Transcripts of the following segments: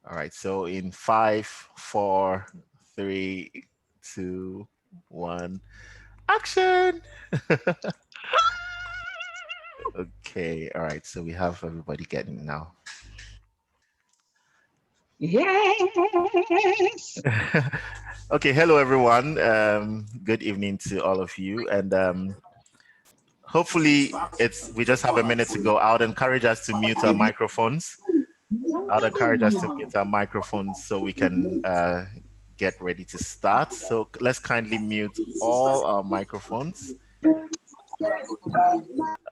All right. So in five, four, three, two, one, action. Okay. All right. So we have everybody getting now. Yes. Okay. Hello, everyone. Good evening to all of you. And hopefully, it's we just have a minute to go. I would encourage us to mute our microphones. I'd encourage us to mute our microphones so we can get ready to start. So let's kindly mute all our microphones.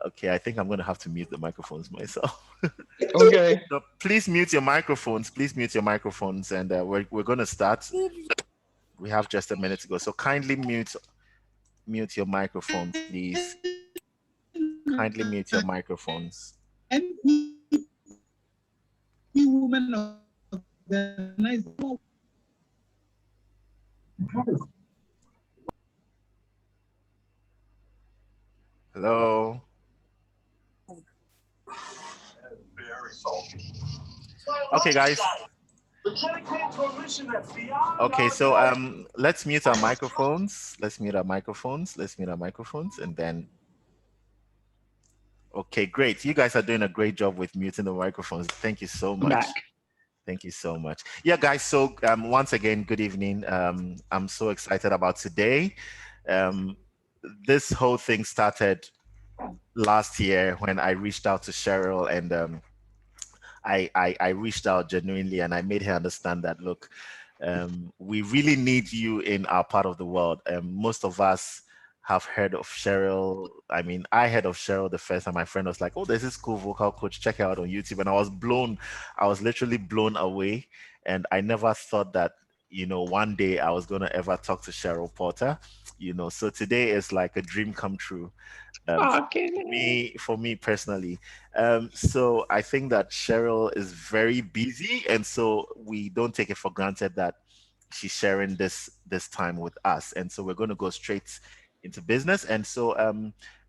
Okay, I think I'm going to have to mute the microphones myself. Okay. So please mute your microphones. Please mute your microphones, and we're going to start. We have just a minute to go. So kindly mute your microphones, please. Kindly mute your microphones. Hello. Okay, guys. Okay, so let's mute our microphones. Let's mute our microphones. Let's mute our microphones, and then okay, great. You guys are doing a great job with muting the microphones. Thank you so much. Back. Thank you so much. Yeah, guys. So once again, good evening. I'm so excited about today. Um, this whole thing started last year when I reached out to Cheryl, and I reached out genuinely, and I made her understand that look, we really need you in our part of the world. Most of us have heard of Cheryl. I mean, I heard of Cheryl the first time. My friend was like, "Oh, there's this cool vocal coach. Check her out on YouTube." And I was blown. I was literally blown away, and I never thought that one day I was gonna ever talk to Cheryl Porter. So today is like a dream come true. Oh, For me personally. So I think that Cheryl is very busy, and so we don't take it for granted that she's sharing this time with us. And so we're going to go straight into business. And so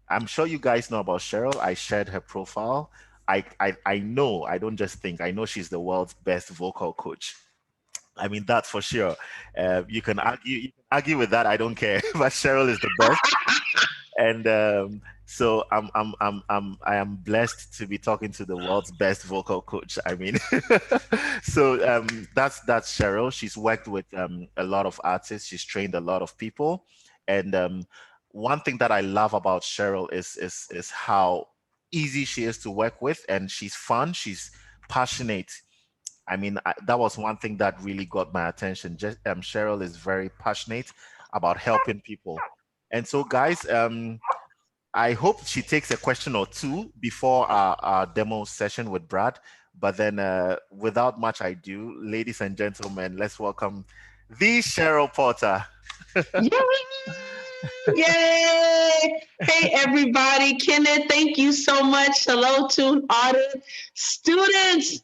I'm sure you guys know about Cheryl. I shared her profile. I know, I don't just think, I know she's the world's best vocal coach. I mean, that's for sure. You can argue with that. I don't care. But Cheryl is the best, and so I am blessed to be talking to the world's best vocal coach. I mean, so that's Cheryl. She's worked with a lot of artists. She's trained a lot of people, and one thing that I love about Cheryl is how easy she is to work with, and she's fun. She's passionate. I mean, that was one thing that really got my attention. Cheryl is very passionate about helping people. And so, guys, I hope she takes a question or two before our demo session with Brad. But then, without much ado, ladies and gentlemen, let's welcome the Cheryl Porter. Yay! Yay! Hey, everybody. Kenneth, thank you so much. Hello to audience, students.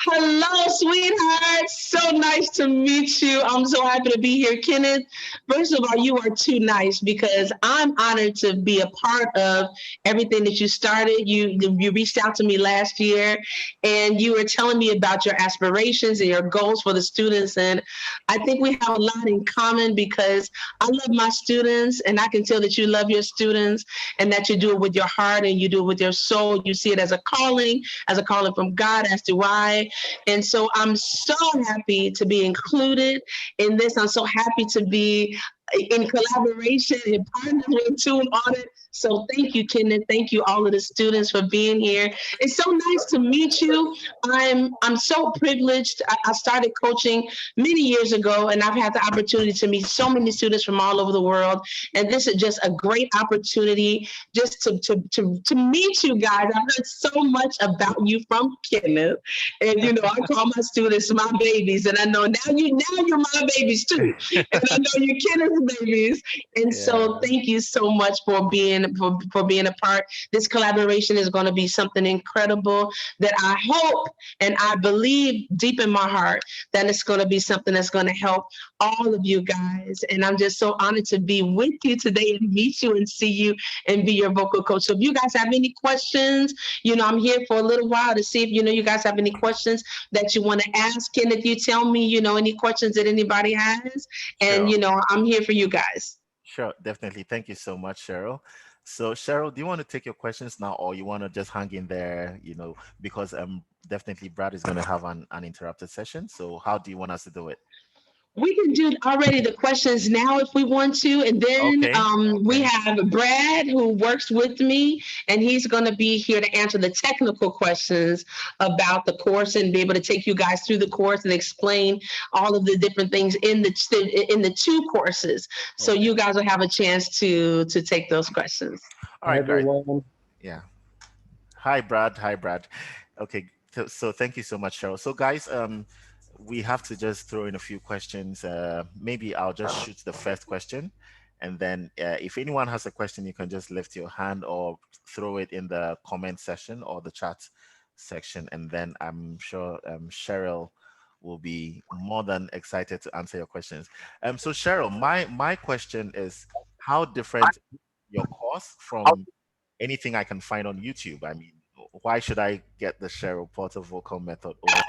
Hello, sweetheart. So nice to meet you. I'm so happy to be here, Kenneth. First of all, you are too nice because I'm honored to be a part of everything that you started. You reached out to me last year, and you were telling me about your aspirations and your goals for the students. And I think we have a lot in common because I love my students, and I can tell that you love your students and that you do it with your heart and you do it with your soul. You see it as a calling from God, as do I. And so I'm so happy to be included in this. I'm so happy to be in collaboration and partners with Tune Audit. So thank you, Kenneth. Thank you, all of the students, for being here. It's so nice to meet you. I'm so privileged. I started coaching many years ago, and I've had the opportunity to meet so many students from all over the world. And this is just a great opportunity just to meet you guys. I've heard so much about you from Kenneth. And I call my students my babies, and I know now you're my babies too. And I know you're Kenneth's babies. And so Yeah. thank you so much for being a part. This collaboration is going to be something incredible that I hope and I believe deep in my heart that it's going to be something that's going to help all of you guys. And I'm just so honored to be with you today and meet you and see you and be your vocal coach. So if you guys have any questions, I'm here for a little while to see if you guys have any questions that you want to ask. And if you tell me, any questions that anybody has, and Sure. I'm here for you guys. Sure, definitely. Thank you so much, Cheryl. So, Cheryl, do you want to take your questions now, or you want to just hang in there? Because definitely Brad is going to have an uninterrupted session. So, how do you want us to do it? We can do already the questions now if we want to. And then Okay. we Okay. have Brad who works with me, and he's going to be here to answer the technical questions about the course and be able to take you guys through the course and explain all of the different things in the two courses. So Okay. you guys will have a chance to take those questions. All Hi right, guys. everyone. Yeah. Hi, Brad. Hi, Brad. Okay. So, thank you so much, Cheryl. So, guys, we have to just throw in a few questions. Maybe I'll just shoot the first question, and then if anyone has a question, you can just lift your hand or throw it in the comment section or the chat section, and then I'm sure Cheryl will be more than excited to answer your questions. So Cheryl, my question is, how different your course from anything I can find on YouTube? I mean, why should I get the Cheryl Porter Vocal Method over?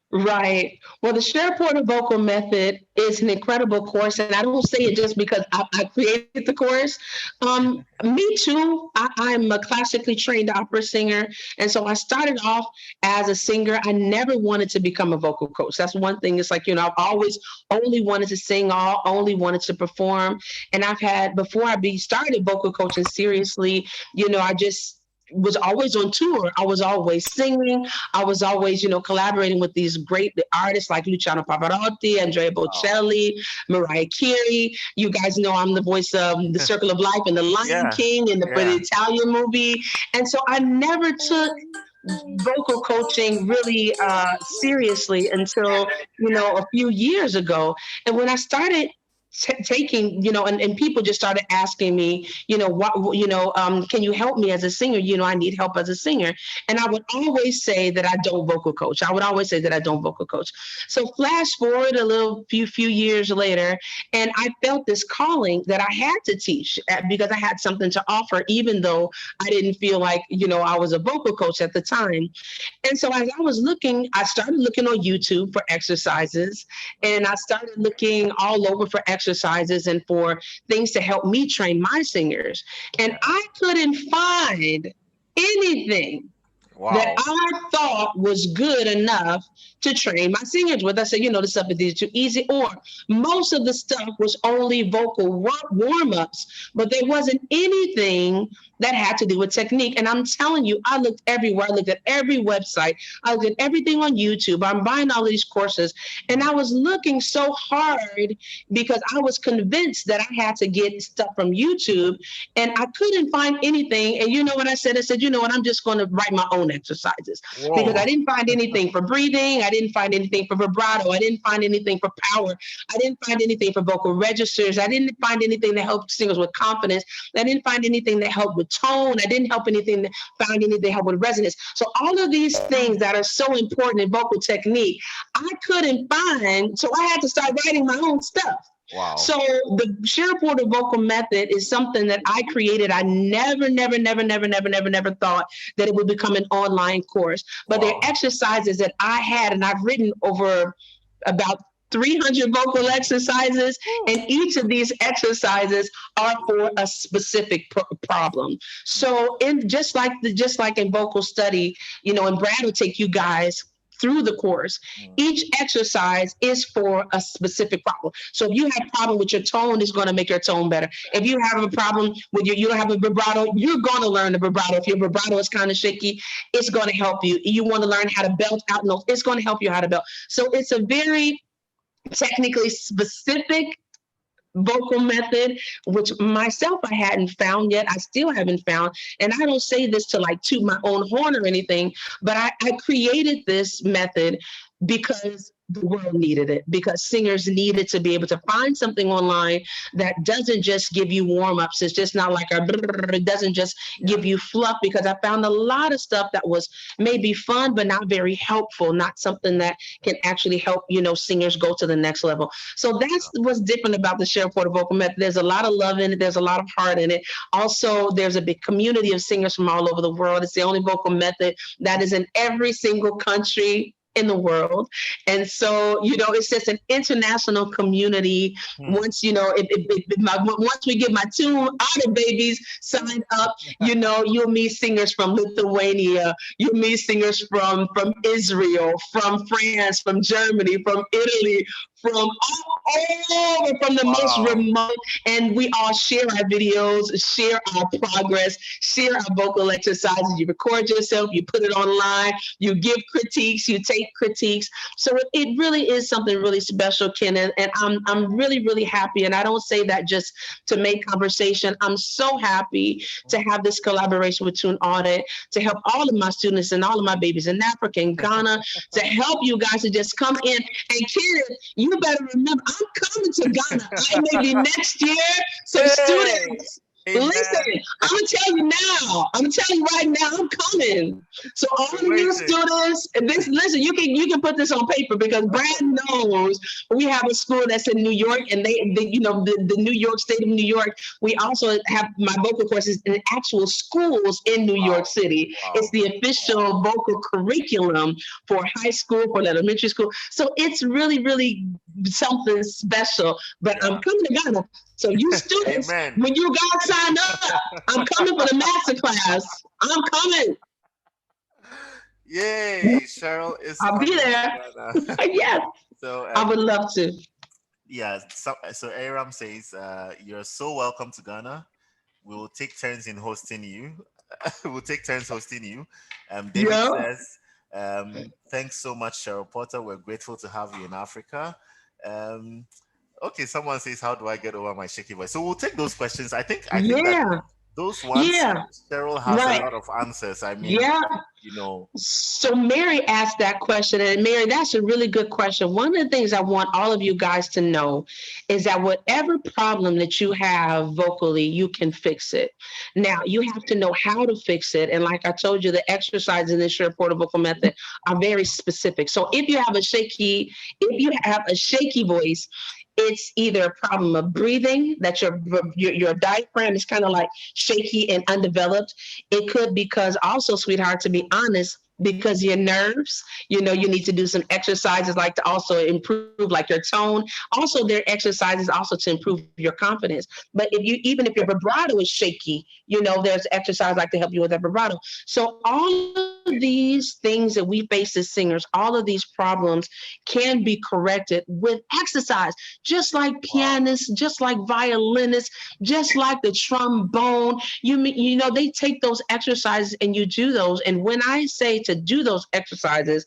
Right. Well, the Cheryl Porter Vocal Method is an incredible course, and I don't say it just because I created the course. Me too. I'm a classically trained opera singer, and so I started off as a singer. I never wanted to become a vocal coach. That's one thing. It's like I've always only wanted to sing, all only wanted to perform, and I've had before started vocal coaching seriously. I just was always on tour. I was always singing. I was always, collaborating with these great artists like Luciano Pavarotti, Andrea Wow. Bocelli, Mariah Carey. You guys know I'm the voice of The Circle of Life and The Lion Yeah. King and for the Yeah. Italian movie. And so I never took vocal coaching really seriously until a few years ago. And when I started taking, and people just started asking me, can you help me as a singer? I need help as a singer. And I would always say that I don't vocal coach. I would always say that I don't vocal coach. So flash forward a few years later, and I felt this calling that I had to teach because I had something to offer, even though I didn't feel like, I was a vocal coach at the time. And so as I was looking, I started looking on YouTube for exercises, and I started looking all over for exercises and for things to help me train my singers. And Yeah. I couldn't find anything that Wow. I thought was good enough to train my singers with. I said, the stuff is too easy, or most of the stuff was only vocal warm ups, but there wasn't anything that had to do with technique. And I'm telling you, I looked everywhere. I looked at every website. I looked at everything on YouTube. I'm buying all of these courses, and I was looking so hard because I was convinced that I had to get stuff from YouTube, and I couldn't find anything. And you know what I said? I said, you know what? I'm just going to write my own exercises because I Whoa. didn't find anything for breathing. I didn't find anything for vibrato. I didn't find anything for power. I didn't find anything for vocal registers. I didn't find anything that helped singers with confidence. I didn't find anything that helped with tone. I didn't find anything that helped with resonance. So all of these things that are so important in vocal technique, I couldn't find. So I had to start writing my own stuff. Wow. So the Cheryl Porter Vocal Method is something that I created. I never thought that it would become an online course. But they're Wow. exercises that I had, and I've written over about 300 vocal exercises, and each of these exercises are for a specific problem. So, in just like in vocal study, and Brad will take you guys through the course. Mm. Each exercise is for a specific problem. So if you have a problem with your tone, it's going to make your tone better. If you have a problem with you don't have a vibrato, you're going to learn the vibrato. If your vibrato is kind of shaky, it's going to help you. You want to learn how to belt out notes, it's going to help you how to belt. So it's a very technically specific vocal method, which myself I hadn't found yet. I still haven't found. And I don't say this to like toot my own horn or anything, but I created this method because the world needed it, because singers needed to be able to find something online that doesn't just give you warm-ups. It's just not like it doesn't just Yeah. give you fluff, because I found a lot of stuff that was maybe fun but not very helpful, not something that can actually help, singers go to the next level. So that's what's different about the Cheryl Porter Vocal Method. There's a lot of love in it, there's a lot of heart in it. Also, there's a big community of singers from all over the world. It's the only vocal method that is in every single country in the world. And so, it's just an international community. Hmm. Once, once we get my two other babies signed up, you'll meet singers from Lithuania, you'll meet singers from Israel, from France, from Germany, from Italy, from all over, from the most Wow. remote, and we all share our videos, share our progress, share our vocal exercises. You record yourself, you put it online, you give critiques, you take critiques. So it really is something really special, Kenneth, and I'm really, really happy. And I don't say that just to make conversation. I'm so happy to have this collaboration with Tune Audit, to help all of my students and all of my babies in Africa and Ghana, to help you guys to just come in. And Kenneth, you better remember, I'm coming to Ghana. I may be next year. So Hey, students, listen, amen. I'm gonna tell you now. I'm telling you right now, I'm coming. So all of We're you waiting. students, listen, you can put this on paper, because Brad knows we have a school that's in New York, and the New York State of New York. We also have my vocal courses in actual schools in New York Wow. City. It's Wow. the Wow. official vocal curriculum for high school, for elementary school. So it's really, really something special. But I'm Yeah. coming to Ghana. So you students, Amen. when you guys sign up, I'm coming for the master class. I'm coming. Yay, Cheryl is I'll be coming there. to Ghana. Yes, So I would love to. yeah, so Aram says, you're so welcome to Ghana. We will take turns in hosting you. We'll take turns hosting you. David Yeah. says, thanks so much, Cheryl Porter. We're grateful to have you in Africa. Um, okay, someone says, how do I get over my shaky voice? So we'll take those questions. I think that Yeah. those ones, Yeah. Cheryl has a Right. lot of answers. I mean, Yeah. you know, So Mary asked that question, and Mary, that's a really good question. One of the things I want all of you guys to know is that whatever problem that you have vocally, you can fix it. Now, you have to know how to fix it. And like I told you, the exercises in the Cheryl Porter Vocal Method are very specific. So if you have a shaky voice, it's either a problem of breathing, that your diaphragm is kind of like shaky and undeveloped. It could, because also, sweetheart, to be honest, because your nerves, you need to do some exercises like to also improve like your tone. Also, there are exercises also to improve your confidence. But even if your vibrato is shaky, there's exercise like to help you with that vibrato. So all of these things that we face as singers, all of these problems can be corrected with exercise, just like wow, pianists, just like violinists, just like the trombone. They take those exercises and you do those. And when I say to do those exercises,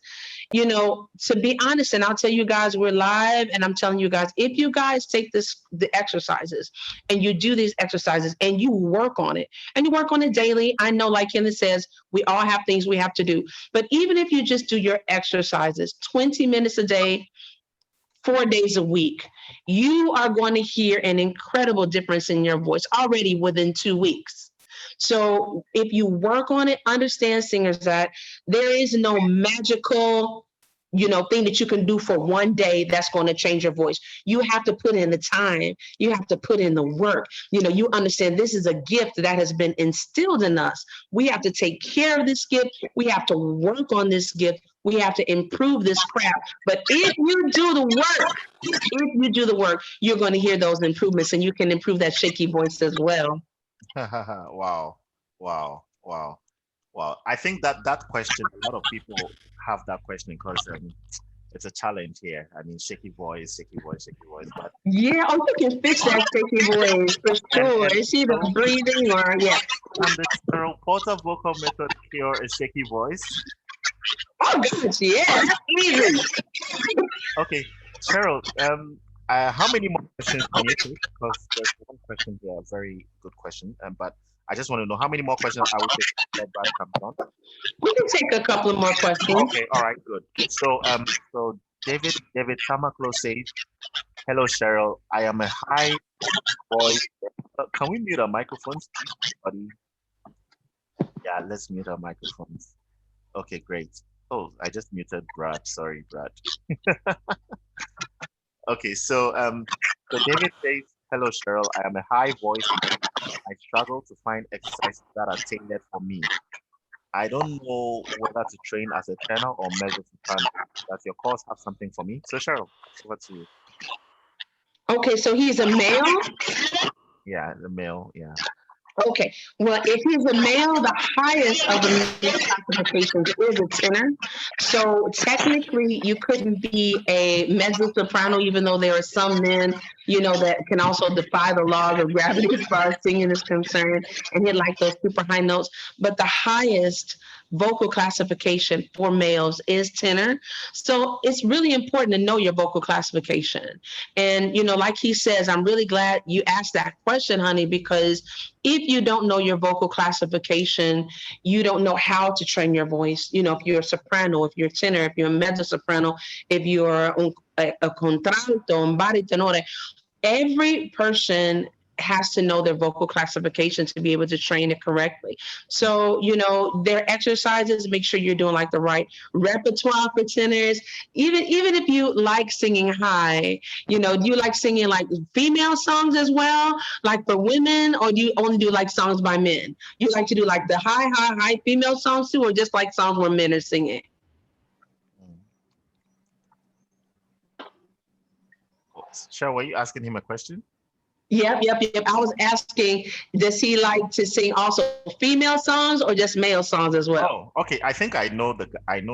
to be honest, and I'll tell you guys, we're live, and I'm telling you guys, if you guys take the exercises, and you do these exercises, and you work on it, and you work on it daily. I know, like Kenneth says, we all have things we have to do. But even if you just do your exercises 20 minutes a day, 4 days a week, you are going to hear an incredible difference in your voice already within 2 weeks. So if you work on it, understand, singers, that there is no magical thing that you can do for one day that's going to change your voice. You have to put in the time, you have to put in the work. You understand, this is a gift that has been instilled in us. We have to take care of this gift, we have to work on this gift, we have to improve this craft. But if you do the work, you're going to hear those improvements, and you can improve that shaky voice as well. wow, wow, wow, wow. I think that that question, a lot of people have that question because it's a challenge here. I mean, shaky voice, shaky voice, shaky voice. But Yeah, oh, you can fix that shaky voice for sure. and It's either so breathing or, yeah. can the Cheryl Porter vocal method cure a shaky voice? Oh gosh, yeah, that's easy. Okay, Cheryl. How many more questions can you take? Because there's one question here, a very good question. But I just want to know how many more questions I will take before Brad comes on. We can take a couple of more questions. Okay, all right, good. So David Tamaklo says, "Hello, Cheryl. I am a high voice." Can we mute our microphones, please, buddy? Yeah, let's mute our microphones. Okay, great. Oh, I just muted Brad. Sorry, Brad. Okay, so David says, "Hello, Cheryl. I am a high voice. I struggle to find exercises that are tailored for me. I don't know whether to train as a tenor or mezzo soprano. Does your course have something for me?" So, Cheryl, over to you. Okay, so he's a male. Yeah, the male. Yeah. Okay. Well, if he's a male, the highest of the male classifications is a tenor. So technically, you couldn't be a mezzo soprano, even though there are some men, that can also defy the laws of gravity as far as singing is concerned and hit like those super high notes. But the highest vocal classification for males is tenor. So it's really important to know your vocal classification. And, like he says, I'm really glad you asked that question, honey, because if you don't know your vocal classification, you don't know how to train your voice. If you're a soprano, if you're a tenor, if you're a mezzo soprano, if you're a contralto, un baritonore, every person has to know their vocal classification to be able to train it correctly. So, their exercises, make sure you're doing like the right repertoire for tenors. Even if you like singing high, do you like singing like female songs as well, like for women, or do you only do like songs by men? You like to do like the high female songs too, or just like songs where men are singing? Mm. Oh, Cheryl, were you asking him a question? Yep. I was asking, does he like to sing also female songs or just male songs as well? Oh, okay. I think I know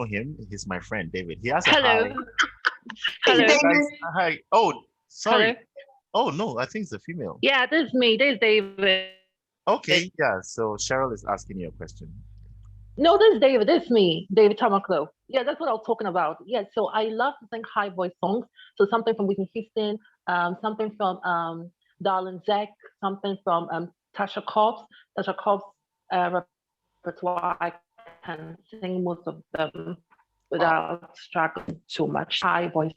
him. He's my friend, David. He has a Hello. high. Hey, Hey, Hello. David. hi. Oh, Hello. sorry. Oh no, I think it's a female. Yeah, this is me. This is David. Okay, yeah. So Cheryl is asking you a question. No, this is David. This is me, David Tamaklo. Yeah, that's what I was talking about. Yeah, so I love to sing high voice songs. So something from Whitney Houston, something from Darlene Zek, something from Tasha Cobbs. Tasha Cobbs repertoire. I can sing most of them Wow. without struggling too much. High voice.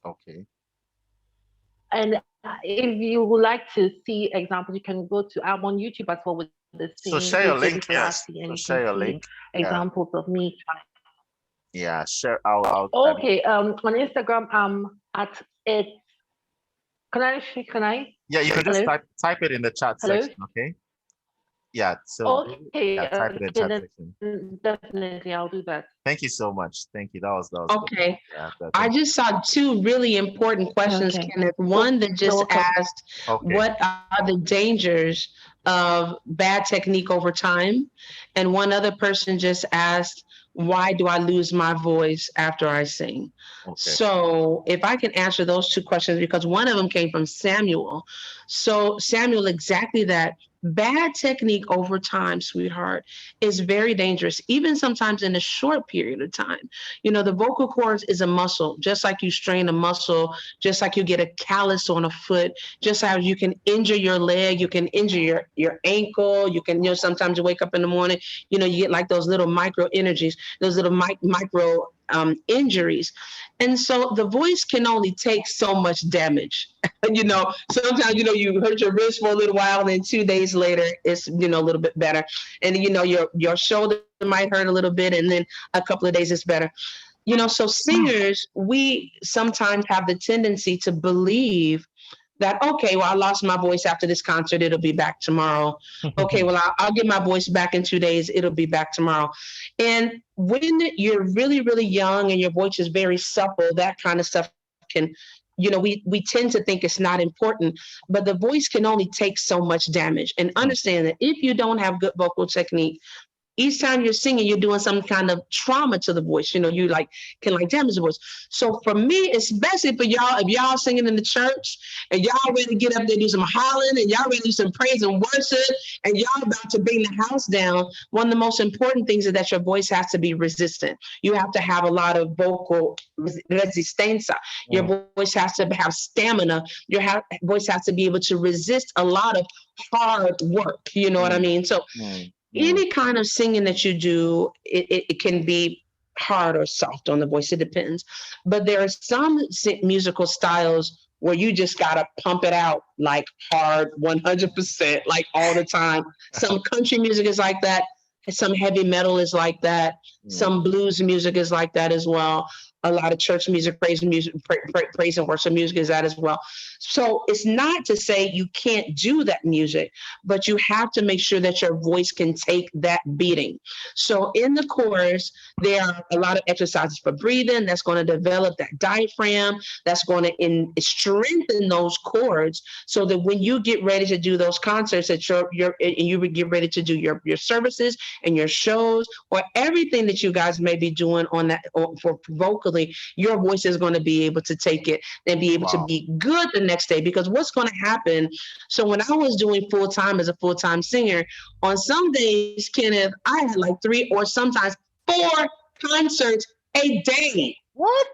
Okay. And if you would like to see examples, you can go to I'm on YouTube as well with the So same share your with David link. Yes. Selassie, and So you share can your see link. Yeah. examples of me trying. Yeah. Share. I'll. Okay, on Instagram, at it. Can I? Yeah. You can just Hello, type it in the chat hello. section. Okay. Yeah. So Okay, yeah, type it in the chat section. then definitely I'll do that. Thank you so much. Thank you. That was good. Okay. Yeah. I just saw two really important questions, Okay. Kenneth. One that You're just welcome. asked, Okay. what are the dangers of bad technique over time? And one other person just asked, why do I lose my voice after I sing? Okay. So if I can answer those two questions, because one of them came from Samuel. So Samuel, exactly that. Bad technique over time, sweetheart, is very dangerous, even sometimes in a short period of time. The vocal cords is a muscle, just like you strain a muscle, just like you get a callus on a foot, just how you can injure your leg, you can injure your ankle, you can, sometimes you wake up in the morning, you get like those little micro energies, those little micro injuries. And so the voice can only take so much damage. Sometimes, you hurt your wrist for a little while, and then 2 days later, it's, a little bit better. And, your shoulder might hurt a little bit, and then a couple of days it's better. So singers, we sometimes have the tendency to believe that, okay, well, I lost my voice after this concert, it'll be back tomorrow. Okay, well, I'll get my voice back in 2 days, it'll be back tomorrow. And when you're really, really young and your voice is very supple, that kind of stuff can, we tend to think it's not important, but the voice can only take so much damage. And understand that if you don't have good vocal technique, each time you're singing, you're doing some kind of trauma to the voice. You like can like damage the voice. So for me, especially for y'all, if y'all singing in the church and y'all ready to get up there, do some hollering, and y'all ready to do some praise and worship, and y'all about to bring the house down, one of the most important things is that your voice has to be resistant. You have to have a lot of vocal resistencia. Your voice has to have stamina. Voice has to be able to resist a lot of hard work. You know what I mm, mean? So mm, mm. any kind of singing that you do, it can be hard or soft on the voice. It depends. But there are some musical styles where you just gotta pump it out like hard, 100%, like all the time. Some country music is like that. Some heavy metal is like that. Mm. Some blues music is like that as well. A lot of church music, praise and worship music is that as well. So it's not to say you can't do that music, but you have to make sure that your voice can take that beating. So in the chorus, there are a lot of exercises for breathing that's going to develop that diaphragm, that's going to strengthen those chords so that when you get ready to do those concerts that you would get ready to do your services and your shows or everything that you guys may be doing on that or for vocally, your voice is going to be able to take it and be able to Wow. be good the next day. Because what's going to happen? So when I was doing full time as a full time singer, on some days, Kenneth, I had like 3 or sometimes 4 concerts a day. What?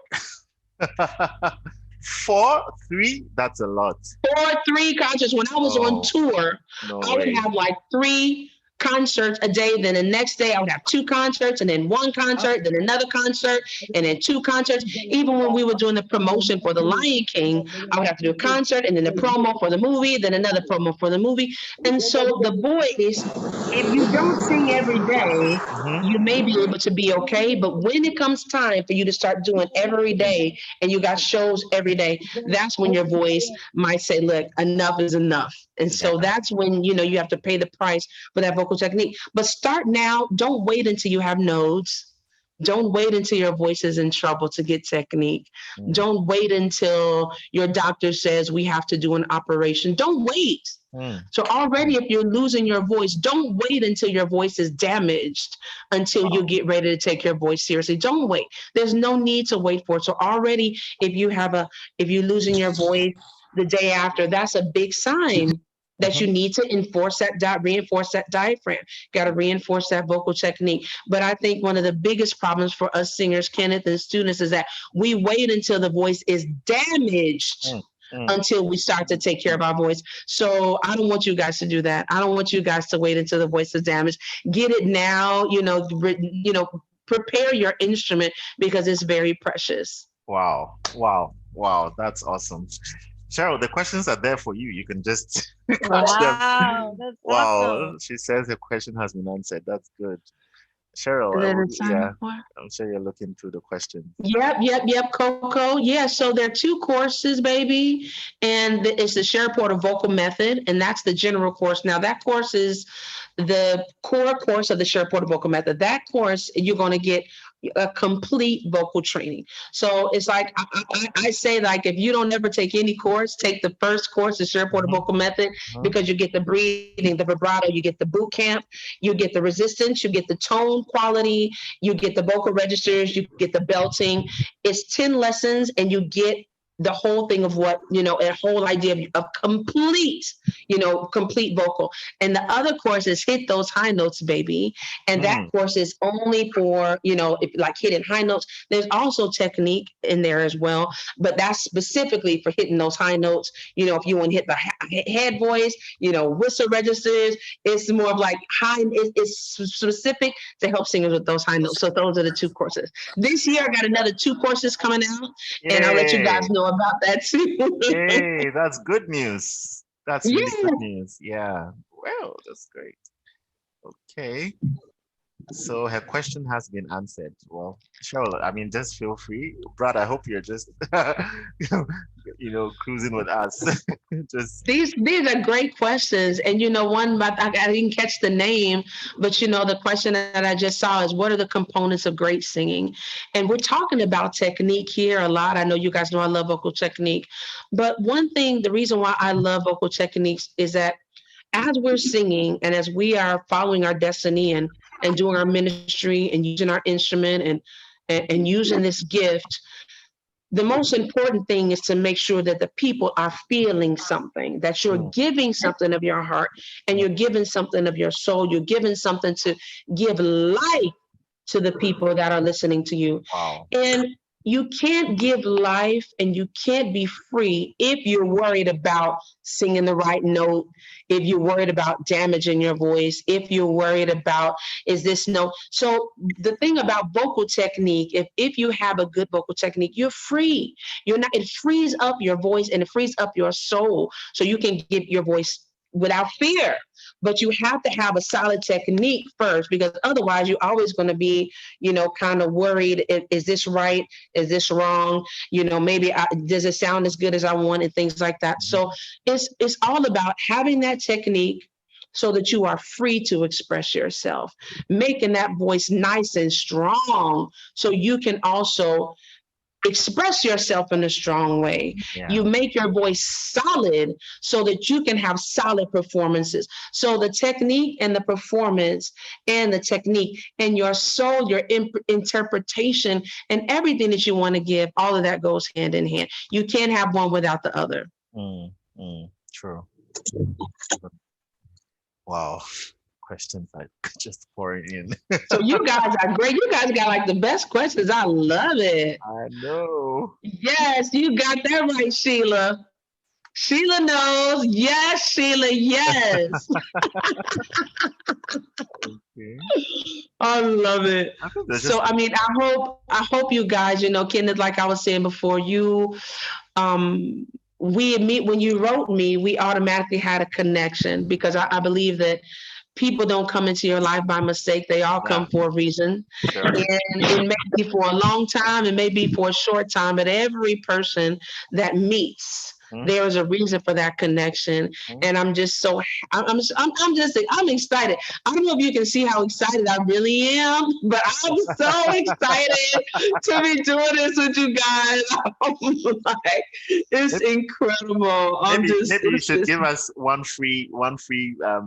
4, 3? That's a lot. 4 3 concerts. When I was on Oh, tour, no I would way. have like 3 concerts a day. Then the next day I would have 2 concerts and then 1 concert, then another concert, and then 2 concerts. Even when we were doing the promotion for the Lion King, I would have to do a concert and then the promo for the movie, then another promo for the movie. And so the voice, if you don't sing every day, Hmm. you may be able to be okay. But when it comes time for you to start doing every day and you got shows every day, that's when your voice might say, look, enough is enough. And so Yeah. that's when, you have to pay the price for that vocal technique. But start now. Don't wait until you have nodes. Don't wait until your voice is in trouble to get technique. Mm, Don't wait until your doctor says we have to do an operation. Don't wait. mm, So already if you're losing your voice, don't wait until your voice is damaged until you wow. get ready to take your voice seriously. Don't wait. There's no need to wait for it. So already if you're losing your voice the day after, that's a big sign that you Mhm. need to reinforce that diaphragm. Got to reinforce that vocal technique. But I think one of the biggest problems for us singers, Kenneth, and students is that we wait until the voice is damaged Mm, mm. until we start to take care of our voice. So I don't want you guys to do that. I don't want you guys to wait until the voice is damaged. Get it now, prepare your instrument because it's very precious. Wow. Wow. Wow. That's awesome. Cheryl, the questions are there for you. You can just catch them. Wow, that's awesome. Wow. She says her question has been answered. That's good. Cheryl, Is that a yeah, time for? I'm sure you're looking through the questions. Yep, Coco. Yeah, so there are 2 courses, baby, and it's the Cheryl Porter Vocal Method, and that's the general course. Now, that course is the core course of the Cheryl Porter Vocal Method. That course, you're going to get a complete vocal training. So it's like I say, like if you don't ever take any course, take the first course, the Cheryl Porter Hmm. Vocal Method, Hmm. because you get the breathing, the vibrato, you get the boot camp, you get the resistance, you get the tone quality, you get the vocal registers, you get the belting. It's 10 lessons and you get the whole thing of what, a whole idea of complete vocal. And the other course is hit those high notes, baby. And that Mm. course is only for, if like hitting high notes. There's also technique in there as well, but that's specifically for hitting those high notes. If you want to hit the head voice, whistle registers, it's more of like it's specific to help singers with those high notes. So those are the 2 courses. This year, I got another 2 courses coming out, and I'll let you guys Yay. know about that too. Yay. That's good news. That's really Yeah. good news. Yeah. Well, that's great. Okay. So her question has been answered. Well, Cheryl, I mean, just feel free. Brad, I hope you're just, cruising with us. Just, These are great questions, and one, but I didn't catch the name, but the question that I just saw is, what are the components of great singing? And we're talking about technique here a lot. I know you guys know I love vocal technique, but one thing, the reason why I love vocal techniques is that as we're singing and as we are following our destiny and and doing our ministry and using our instrument and using this gift, the most important thing is to make sure that the people are feeling something, that you're Mm, giving something of your heart and mm, you're giving something of your soul. You're giving something to give life to the people that are listening to you. wow. And you can't give life and you can't be free if you're worried about singing the right note, if you're worried about damaging your voice, if you're worried about is this note. So the thing about vocal technique, if you have a good vocal technique, you're free. You're not, it frees up your voice and it frees up your soul so you can give your voice without fear. But you have to have a solid technique first because otherwise you're always going to be, kind of worried. Is this right? Is this wrong? Maybe does it sound as good as I want and things like that. Mhm. So it's all about having that technique so that you are free to express yourself, making that voice nice and strong so you can also express yourself in a strong way. Yeah. You make your voice solid so that you can have solid performances. So the technique and the performance and the technique and your soul, your interpretation and everything that you want to give, all of that goes hand in hand. You can't have one without the other. Mm, true. Wow. Questions are just pouring in. So you guys are great. You guys got like the best questions. I love it. I know. Yes, you got that right, Sheila. Sheila knows. Yes, Sheila. Yes. Okay. I love it. I think there's So just I mean, I hope you guys, Kenneth, like I was saying before, um we meet when you wrote me, we automatically had a connection because I believe that people don't come into your life by mistake. They all yeah, come for a reason. sure. And it may be for a long time, it may be for a short time, but every person that meets, Mm, there is a reason for that connection. mm. And I'm just so I'm excited. I don't know if you can see how excited I really am, but I'm so excited to be doing this with you guys. I'm like, it's Maybe, incredible. maybe you It's should just give us one free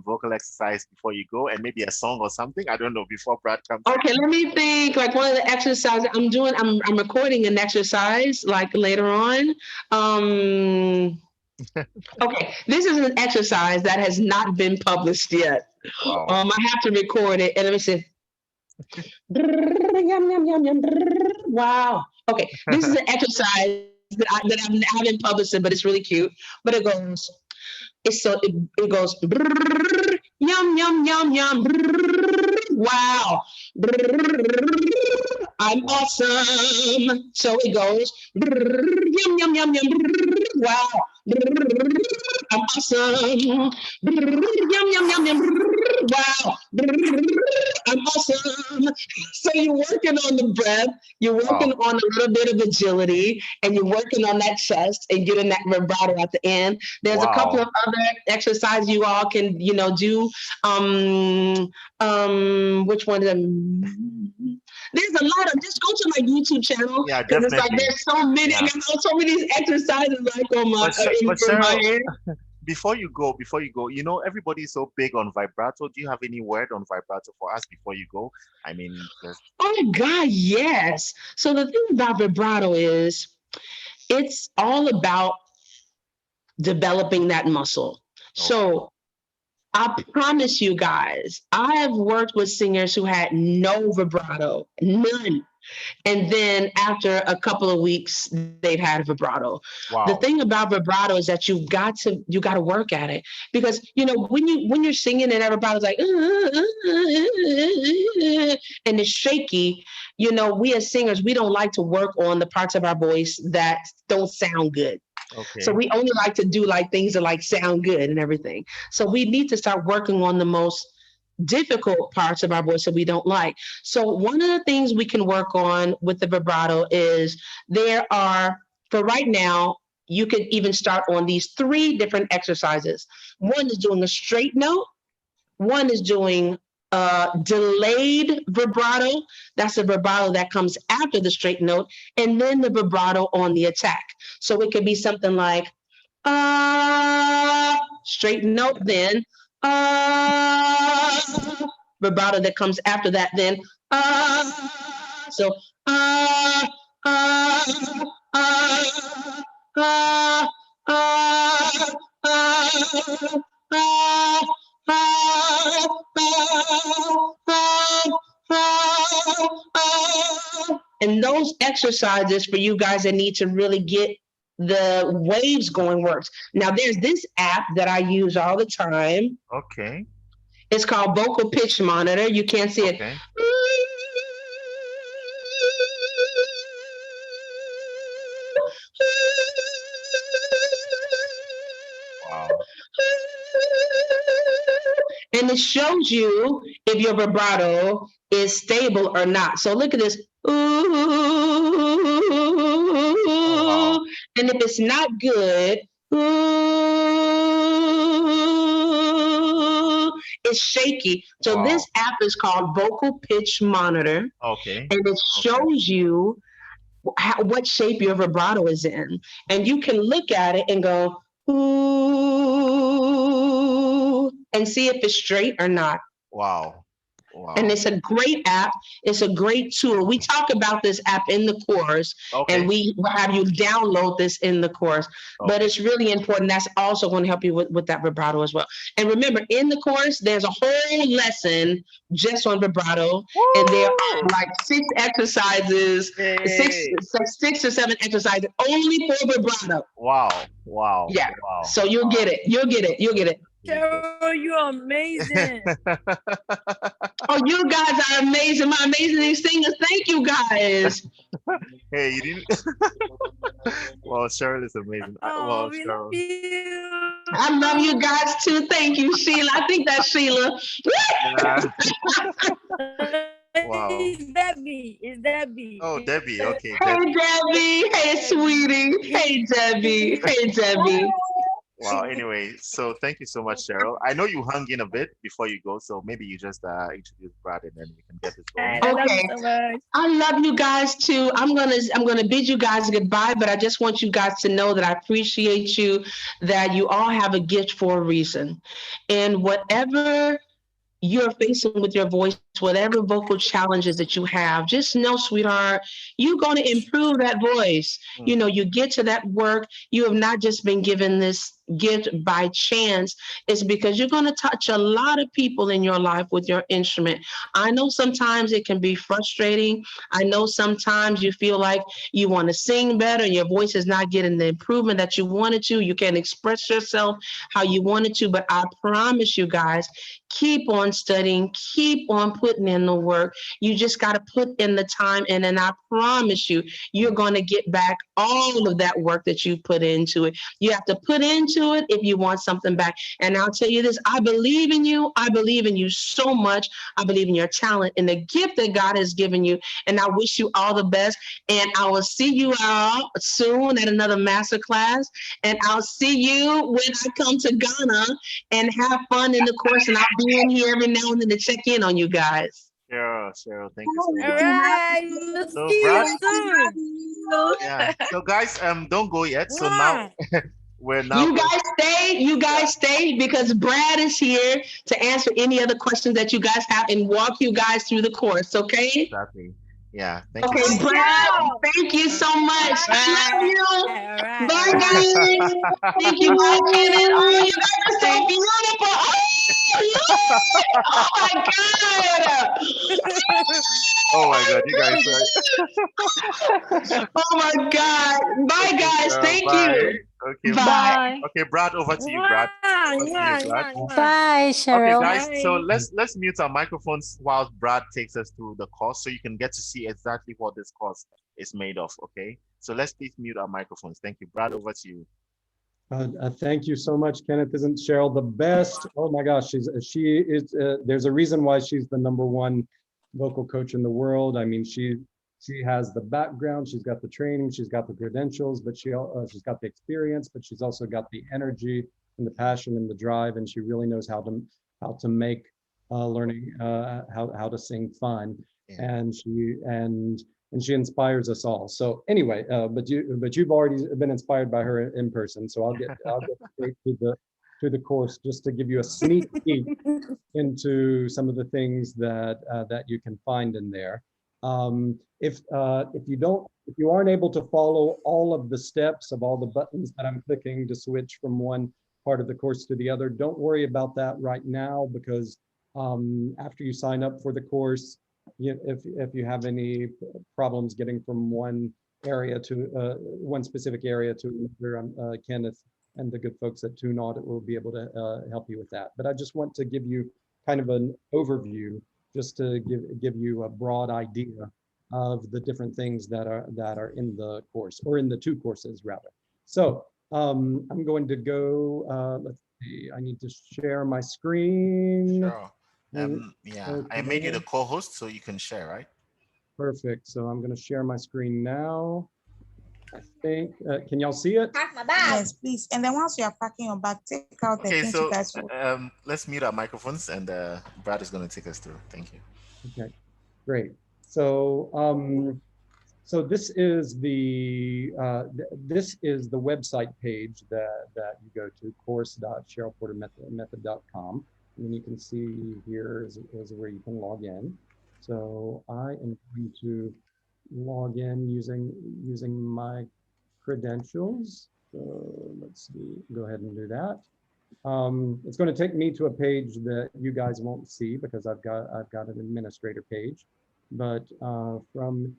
vocal exercise before you go, and maybe a song or something. I don't know before Brad comes in. Okay, let me think. Like one of the exercises I'm doing, I'm recording an exercise like later on. Um, okay, this is an exercise that has not been published yet. Wow. I have to record it, and let me see. Yum, yum, yum, yum. Wow. Okay, this is an exercise that I haven't published it, but it's really cute. But it goes yum yum yum yum. Wow. I'm Wow. awesome. So it goes yum yum yum yum. Wow. I'm awesome. Yum yum yum yum. Wow. I'm awesome. So you're working on the breath, you're working Wow. on a little bit of agility, and you're working on that chest and getting that vibrato at the end. There's a couple Wow. of other exercises you all can, do. Which one of them? There's a lot of. Just go to my YouTube channel Yeah, because it's like definitely. there's so many. I Yeah. got so many exercises like on my But in my Cheryl, head. before you go, everybody's so big on vibrato. Do you have any word on vibrato for us before you go? I mean, just Oh God, yes. So the thing about vibrato is it's all about developing that muscle. okay. So I promise you guys, I have worked with singers who had no vibrato, none. And then after a couple of weeks, they've had vibrato. The thing Wow. about vibrato is that you got to work at it because when you're singing and everybody's like and it's shaky. We as singers we don't like to work on the parts of our voice that don't sound good. So Okay. we only like to do like things that like sound good and everything. So we need to start working on the most difficult parts of our voice that we don't like. So one of the things we can work on with the vibrato is there are, for right now, you can even start on these three different exercises. One is doing a straight note. One is doing delayed vibrato. That's a vibrato that comes after the straight note, and then the vibrato on the attack. So it could be something like straight note, then uh, vibrato that comes after that, then so ah ah ah ah ah ah ah and those exercises for you guys that need to really get the waves going works. Now, there's this app that I use all the time. Okay. It's called Vocal Pitch Monitor. You can't see it. Okay. Wow. And it shows you if your vibrato is stable or not. So look at this. Oh, wow. And if it's not good, it's shaky. So this Wow. app is called Vocal Pitch Monitor, Okay. and it Okay. shows you what shape your vibrato is in. And you can look at it and go, ooh, and see if it's straight or not. Wow. And Wow. it's a great app. It's a great tool. We talk about this app in the course, and Okay. we will have you download this in the course. But Okay. it's really important. That's also going to help you with that vibrato as well. And remember, in the course, there's a whole lesson just on vibrato, and there are Woo! like six exercises, Yay! six or seven exercises only for vibrato. Wow. Wow. Yeah. Wow. So you'll get Wow. it. You'll get it. You'll get it. Jesus. Cheryl, you're amazing. Oh, you guys are amazing. My amazing singers. Thank you guys. Hey, you didn't. Well, Cheryl is amazing. Oh, Well, we love Cheryl. you. I love you guys too. Thank you, Sheila. I think that's Sheila. Yeah. Wow. It's Debbie. It's Debbie. Oh, Debbie. Okay, Hey, Debbie. Debbie. Hey, sweetie. Hey, Debbie. Hey, Debbie. Wow. Anyway, so thank you so much, Cheryl. I know you hung in a bit before you go, so maybe you just introduce Brad and then we can get this going. I love you Okay. so much. I love you guys too. I'm gonna bid you guys goodbye, but I just want you guys to know that I appreciate you, that you all have a gift for a reason. And whatever you're facing with your voice, whatever vocal challenges that you have, just know, sweetheart, you're going to improve that voice. You know, you get to that work, you have not just been given this gift by chance. It's because you're going to touch a lot of people in your life with your instrument. I know sometimes it can be frustrating. I know sometimes you feel like you want to sing better and your voice is not getting the improvement that you wanted to. You can't express yourself how you wanted to, but I promise you guys, keep on studying, keep on putting in the work. You just got to put in the time, and then I promise you, you're going to get back all of that work that you put into it. You have to put into it if you want something back. And I'll tell you this, I believe in you. I believe in you so much. I believe in your talent and the gift that God has given you. And I wish you all the best. And I will see you all soon at another masterclass. And I'll see you when I come to Ghana and have fun in the course. And I'll be in here every now and then to check in on you guys. Cheryl, thank you so All much. right. We'll So, see Brad, you soon. yeah. So, guys, don't go yet. So now we're now. You guys stay. You guys stay because Brad is here to answer any other questions that you guys have and walk you guys through the course. Okay. Exactly. Yeah. Thank you Okay, so much. Brad. Thank you so much. I love you. All right. Bye, guys. Thank you, Bye, Kenneth. Oh, you guys are so beautiful. Oh, my God. Oh my God, you guys. Oh, my God. Bye, guys. Thank Bye. you. Okay. Bye. Bye. Okay, Brad, over to you, Brad. Over to you, Brad. Bye, Okay, Cheryl. guys. So Bye. let's mute our microphones while Brad takes us through the course, so you can get to see exactly what this course is made of. Okay. So let's please mute our microphones. Thank you, Brad. Over to you. Thank you so much, Kenneth. Isn't Cheryl the best? Oh my gosh, she is. There's a reason why she's the #1 vocal coach in the world. I mean, she has the background, she's got the training, she's got the credentials, but she's got the experience, but she's also got the energy and the passion and the drive, and she really knows how to make learning how to sing fun. Yeah. And she inspires us all. So anyway, but you've already been inspired by her in person. So I'll get straight to to the course, just to give you a sneak peek into some of the things that that you can find in there. If you aren't able to follow all of the steps of all the buttons that I'm clicking to switch from one part of the course to the other, don't worry about that right now, because after you sign up for the course, if you have any problems getting from one area to one specific area to another, Kenneth and the good folks at Tune Audit will be able to help you with that. But I just want to give you kind of an overview, just to give you a broad idea of the different things that are in the course, or in the two courses rather. So I'm going to go, let's see, I need to share my screen. Sure. Yeah, I made you the co-host so you can share, right? Perfect. So I'm going to share my screen now. I think, can y'all see it? Pack my bag. Yes, please. And then once you are packing your bag, take out the things you guys will. Let's mute our microphones, and Brad is going to take us through. Thank you. Okay, great. So so this is the website page that you go to, course.cherylportermethod.com. And you can see here is where you can log in. So I am going to log in using my credentials. So let's see, go ahead and do that. It's going to take me to a page that you guys won't see because I've got an administrator page. But from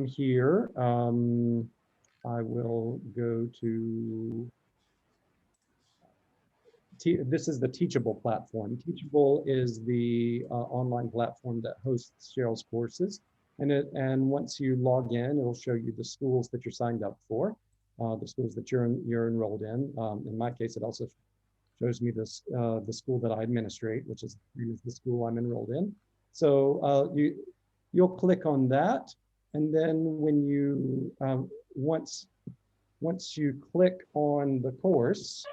here, I will go to. This is the Teachable platform. Teachable is the online platform that hosts Cheryl's courses. And once you log in, it'll show you the schools that you're signed up for, the schools that you're enrolled in. In my case, it also shows me this the school that I administrate, which is the school I'm enrolled in. So you'll click on that, and then when you once you click on the course,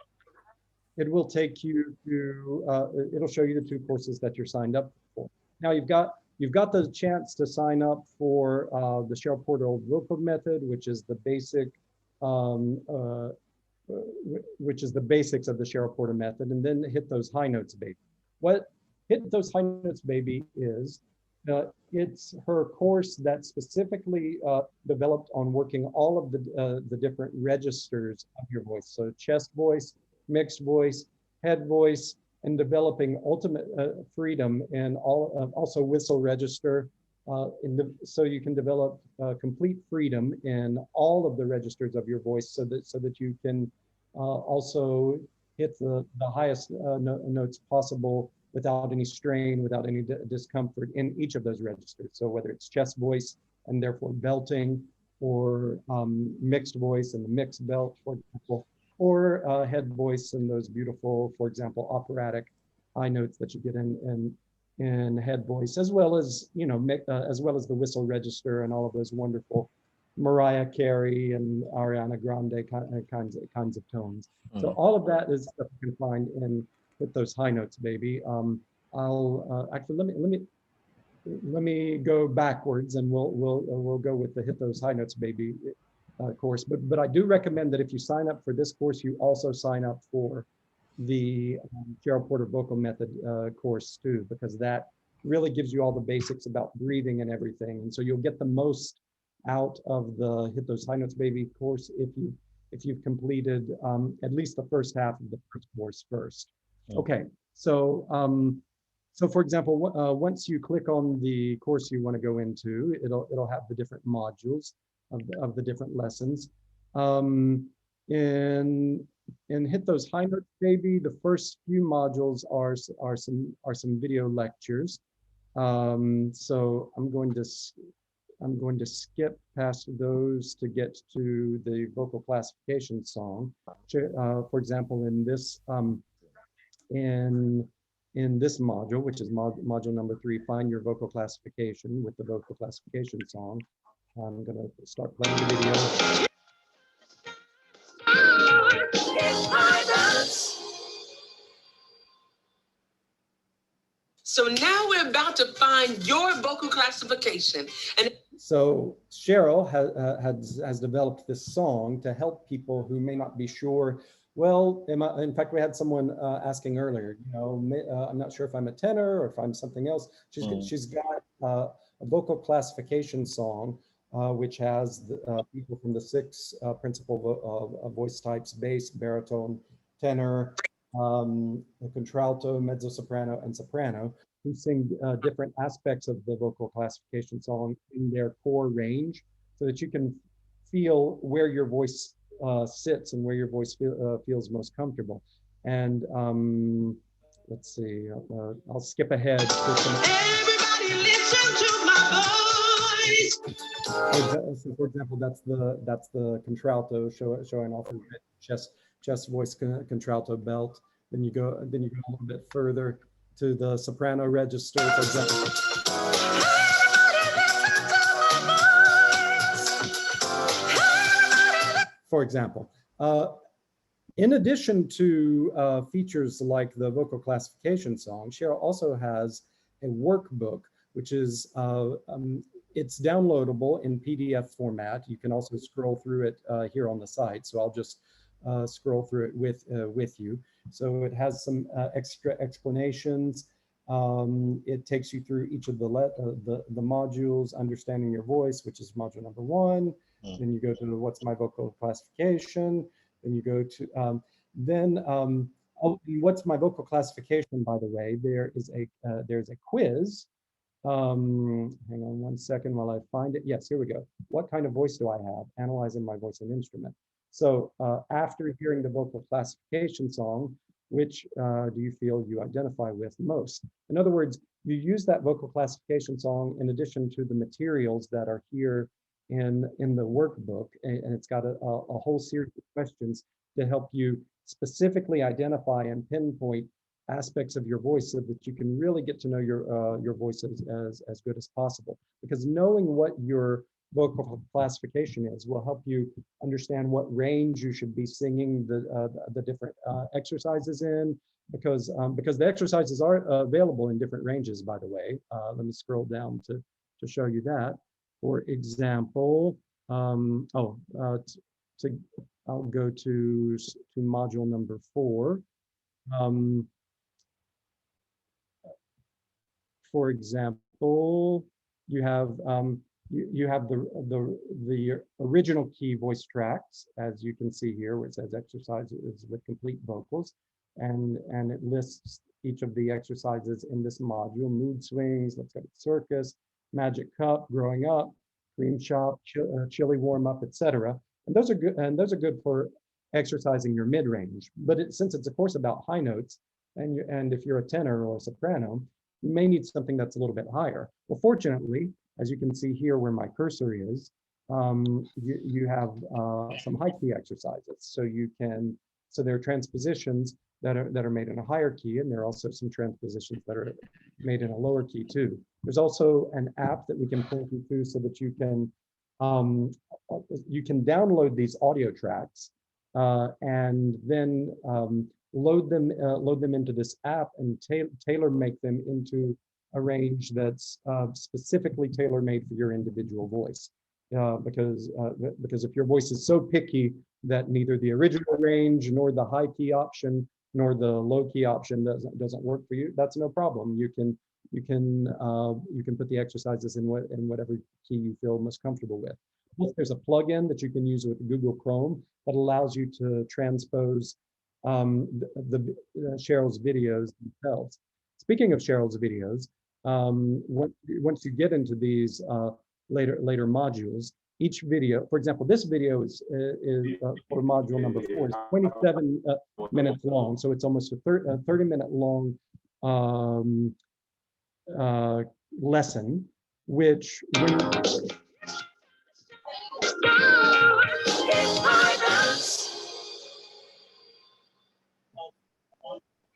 it will take you to, it'll show you the two courses that you're signed up for. Now you've got the chance to sign up for the Cheryl Porter Vocal Method, which is the basic, which is the basics of the Cheryl Porter Method, and then hit those high notes, baby. What Hit Those High Notes, baby is, it's her course that's specifically developed on working all of the different registers of your voice. So chest voice, mixed voice, head voice, and developing ultimate freedom in also whistle register. So you can develop complete freedom in all of the registers of your voice, so that you can also hit the highest notes possible without any strain, without any discomfort in each of those registers. So whether it's chest voice and therefore belting, or mixed voice and the mixed belt, for example, or head voice and those beautiful, for example, operatic high notes that you get in head voice, as well as as well as the whistle register and all of those wonderful Mariah Carey and Ariana Grande kinds of tones. So all of that is stuff you can find in With Those High Notes, baby. I'll actually let me go backwards, and we'll go with the Hit Those High Notes, baby course. But I do recommend that if you sign up for this course, you also sign up for the Cheryl Porter Vocal Method course too, because that really gives you all the basics about breathing and everything. And so you'll get the most out of the Hit Those High Notes, baby course if you've completed at least the first half of the first course first. Okay, so so for example, once you click on the course you want to go into, it'll have the different modules of the different lessons. And Hit Those High Notes, baby, the first few modules are some video lectures. So I'm going to skip past those to get to the vocal classification song. For example, in this module, which is module number 3, Find Your Vocal Classification, with the vocal classification song. I'm going to start playing the video. So now we're about to find your vocal classification. And so Cheryl has developed this song to help people who may not be sure Well, in fact, we had someone asking earlier, you know, I'm not sure if I'm a tenor or if I'm something else. She's got a vocal classification song, which has people from the six principal voice types: bass, baritone, tenor, contralto, mezzo soprano, and soprano, who sing different aspects of the vocal classification song in their core range, so that you can feel where your voice sits and where your voice feels most comfortable. And let's see, I'll skip ahead to some. Everybody listen to my voice. So for example, that's the contralto showing off the chest voice contralto belt. Then you go a little bit further to the soprano register, for example. For example, in addition to features like the vocal classification song, Cheryl also has a workbook, which is it's downloadable in PDF format. You can also scroll through it here on the site. So I'll just scroll through it with you. So it has some extra explanations. It takes you through each of the modules, understanding your voice, which is module number 1. Then you go to what's my vocal classification. Then you go to what's my vocal classification. By the way, there's a quiz. Hang on one second while I find it. Yes, here we go. What kind of voice do I have? Analyzing my voice and instrument. So after hearing the vocal classification song, which do you feel you identify with most? In other words, you use that vocal classification song in addition to the materials that are here in the workbook, and it's got a whole series of questions to help you specifically identify and pinpoint aspects of your voice so that you can really get to know your voice as good as possible. Because knowing what your vocal classification is will help you understand what range you should be singing the different exercises in, because the exercises are available in different ranges, by the way. Let me scroll down to show you that. For example, I'll go to module number 4. For example, you have the original key voice tracks, as you can see here, where it says exercises with complete vocals, and it lists each of the exercises in this module: mood swings, let's go to circus, magic cup, growing up, cream chop, chili warm up, etc. And those are good for exercising your mid range. But since it's a course about high notes, and if you're a tenor or a soprano, you may need something that's a little bit higher. Well, fortunately, as you can see here where my cursor is, you have some high key exercises. So there are transpositions that are made in a higher key, and there are also some transpositions that are made in a lower key too. There's also an app that we can point you to so that you can download these audio tracks and then load them into this app and tailor make them into a range that's specifically tailor-made for your individual voice. Because if your voice is so picky that neither the original range nor the high key option nor the low key option doesn't work for you, that's no problem. You can put the exercises in whatever key you feel most comfortable with. Plus, there's a plugin that you can use with Google Chrome that allows you to transpose Cheryl's videos themselves. Speaking of Cheryl's videos, once you get into these later modules, each video, for example, this video is for module number 4, is 27 minutes long, so it's almost a 30-minute long lesson, which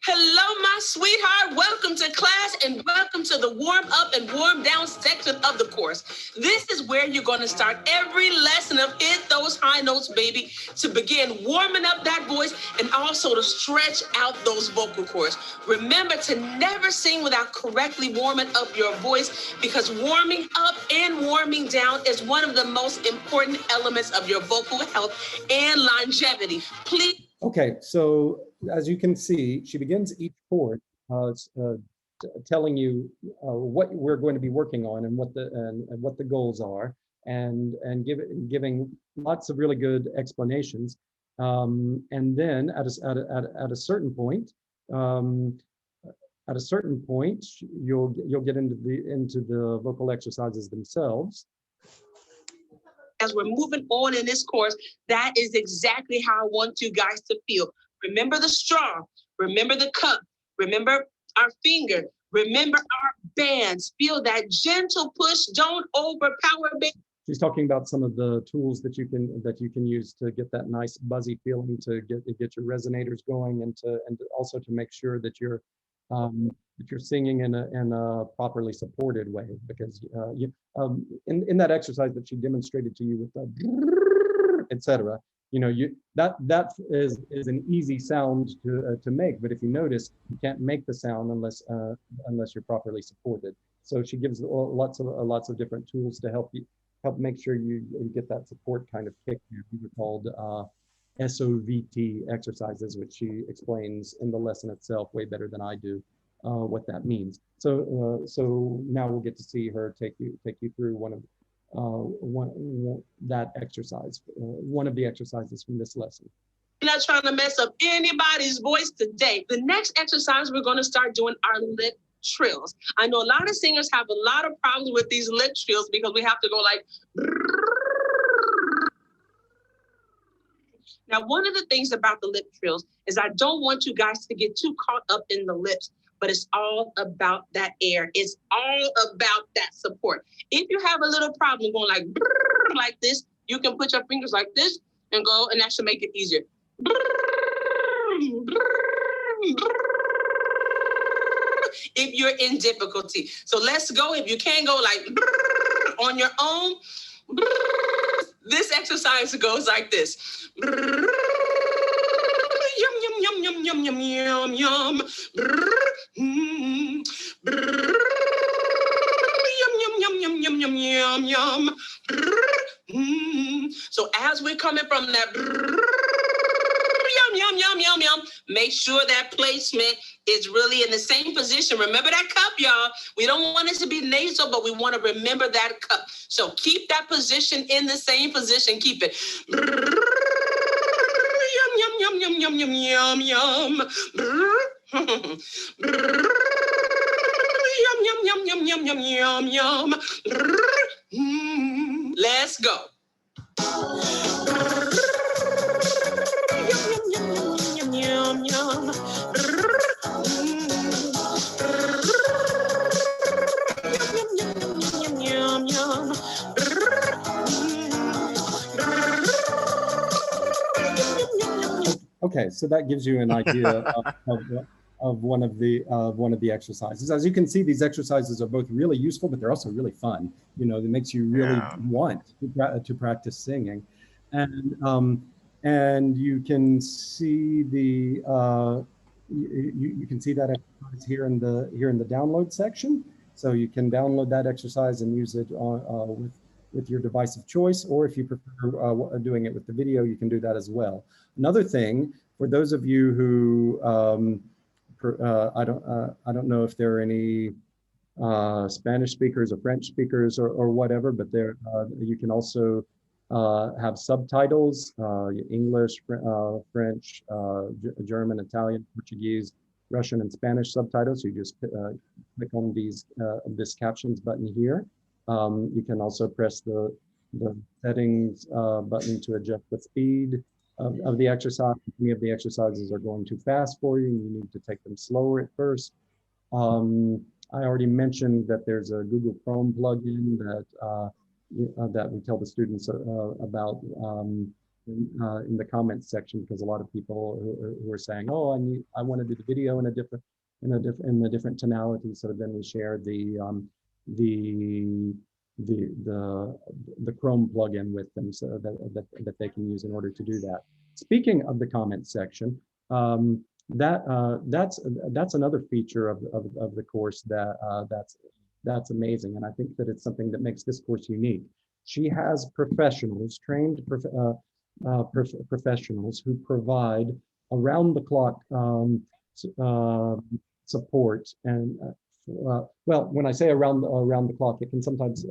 Hello, my sweetheart. Welcome to class and welcome to the warm up and warm down section of the course. This is where you're going to start every lesson of Hit Those High Notes, baby, to begin warming up that voice and also to stretch out those vocal cords. Remember to never sing without correctly warming up your voice, because warming up and warming down is one of the most important elements of your vocal health and longevity. Please. Okay, so as you can see, she begins each chord telling you what we're going to be working on and what the goals are, and giving lots of really good explanations. And then at a certain point, um, you'll get into the vocal exercises themselves. As we're moving on in this course, that is exactly how I want you guys to feel. Remember the straw, remember the cup, remember our finger, remember our bands. Feel that gentle push, don't overpower band. She's talking about some of the tools that you can use to get that nice buzzy feeling, to get your resonators going, and also to make sure that you're singing in a properly supported way, because in that exercise that she demonstrated to you with the etc. That is an easy sound to make, but if you notice, you can't make the sound unless you're properly supported. So she gives lots of different tools to help make sure you get that support kind of kick. These are called SOVT exercises, which she explains in the lesson itself way better than I do what that means. So now we'll get to see her take you through one of the exercises from this lesson. We're not trying to mess up anybody's voice today. The next exercise, we're going to start doing our lip trills. I know a lot of singers have a lot of problems with these lip trills because we have to go like. Now, one of the things about the lip trills is I don't want you guys to get too caught up in the lips, but it's all about that air. It's all about that support. If you have a little problem going like this, you can put your fingers like this and go, and that should make it easier. If you're in difficulty. So let's go. If you can't go like on your own, this exercise goes like this. Yum, yum, yum, yum, yum, yum, yum, yum. Yum, yum, yum, yum, yum, yum, yum, yum. So as we're coming from that yum, yum, yum, yum, yum, make sure that placement is really in the same position. Remember that cup, y'all. We don't want it to be nasal, but we want to remember that cup. So keep that position in the same position. Keep it. Yum, yum, yum, yum, yum, yum, yum, yum. Yum, yum, yum, yum, yum, yum, yum, yum. Let's go. Okay, so that gives you an idea of one of the exercises. As you can see, these exercises are both really useful, but they're also really fun. It makes you really want to practice singing, and you can see you can see that exercise here in the download section. So you can download that exercise and use it with your device of choice, or if you prefer doing it with the video, you can do that as well. Another thing, for those of you who I don't know if there are any Spanish speakers or French speakers or whatever, but there you can also have subtitles, English, French, German, Italian, Portuguese, Russian, and Spanish subtitles. So you just click on this captions button here. You can also press the settings button to adjust the speed of the exercise. If any of the exercises are going too fast for you, you need to take them slower at first. I already mentioned that there's a Google Chrome plugin that we tell the students about in the comments section, because a lot of people who are saying, "Oh, I want to do the video in a different tonality." So then we share the Chrome plugin with them, so that they can use in order to do that. Speaking of the comments section, that's another feature of the course that's amazing, and I think that it's something that makes this course unique. She has professionals, trained professionals, who provide around the clock support. And well, when I say around the clock, it can sometimes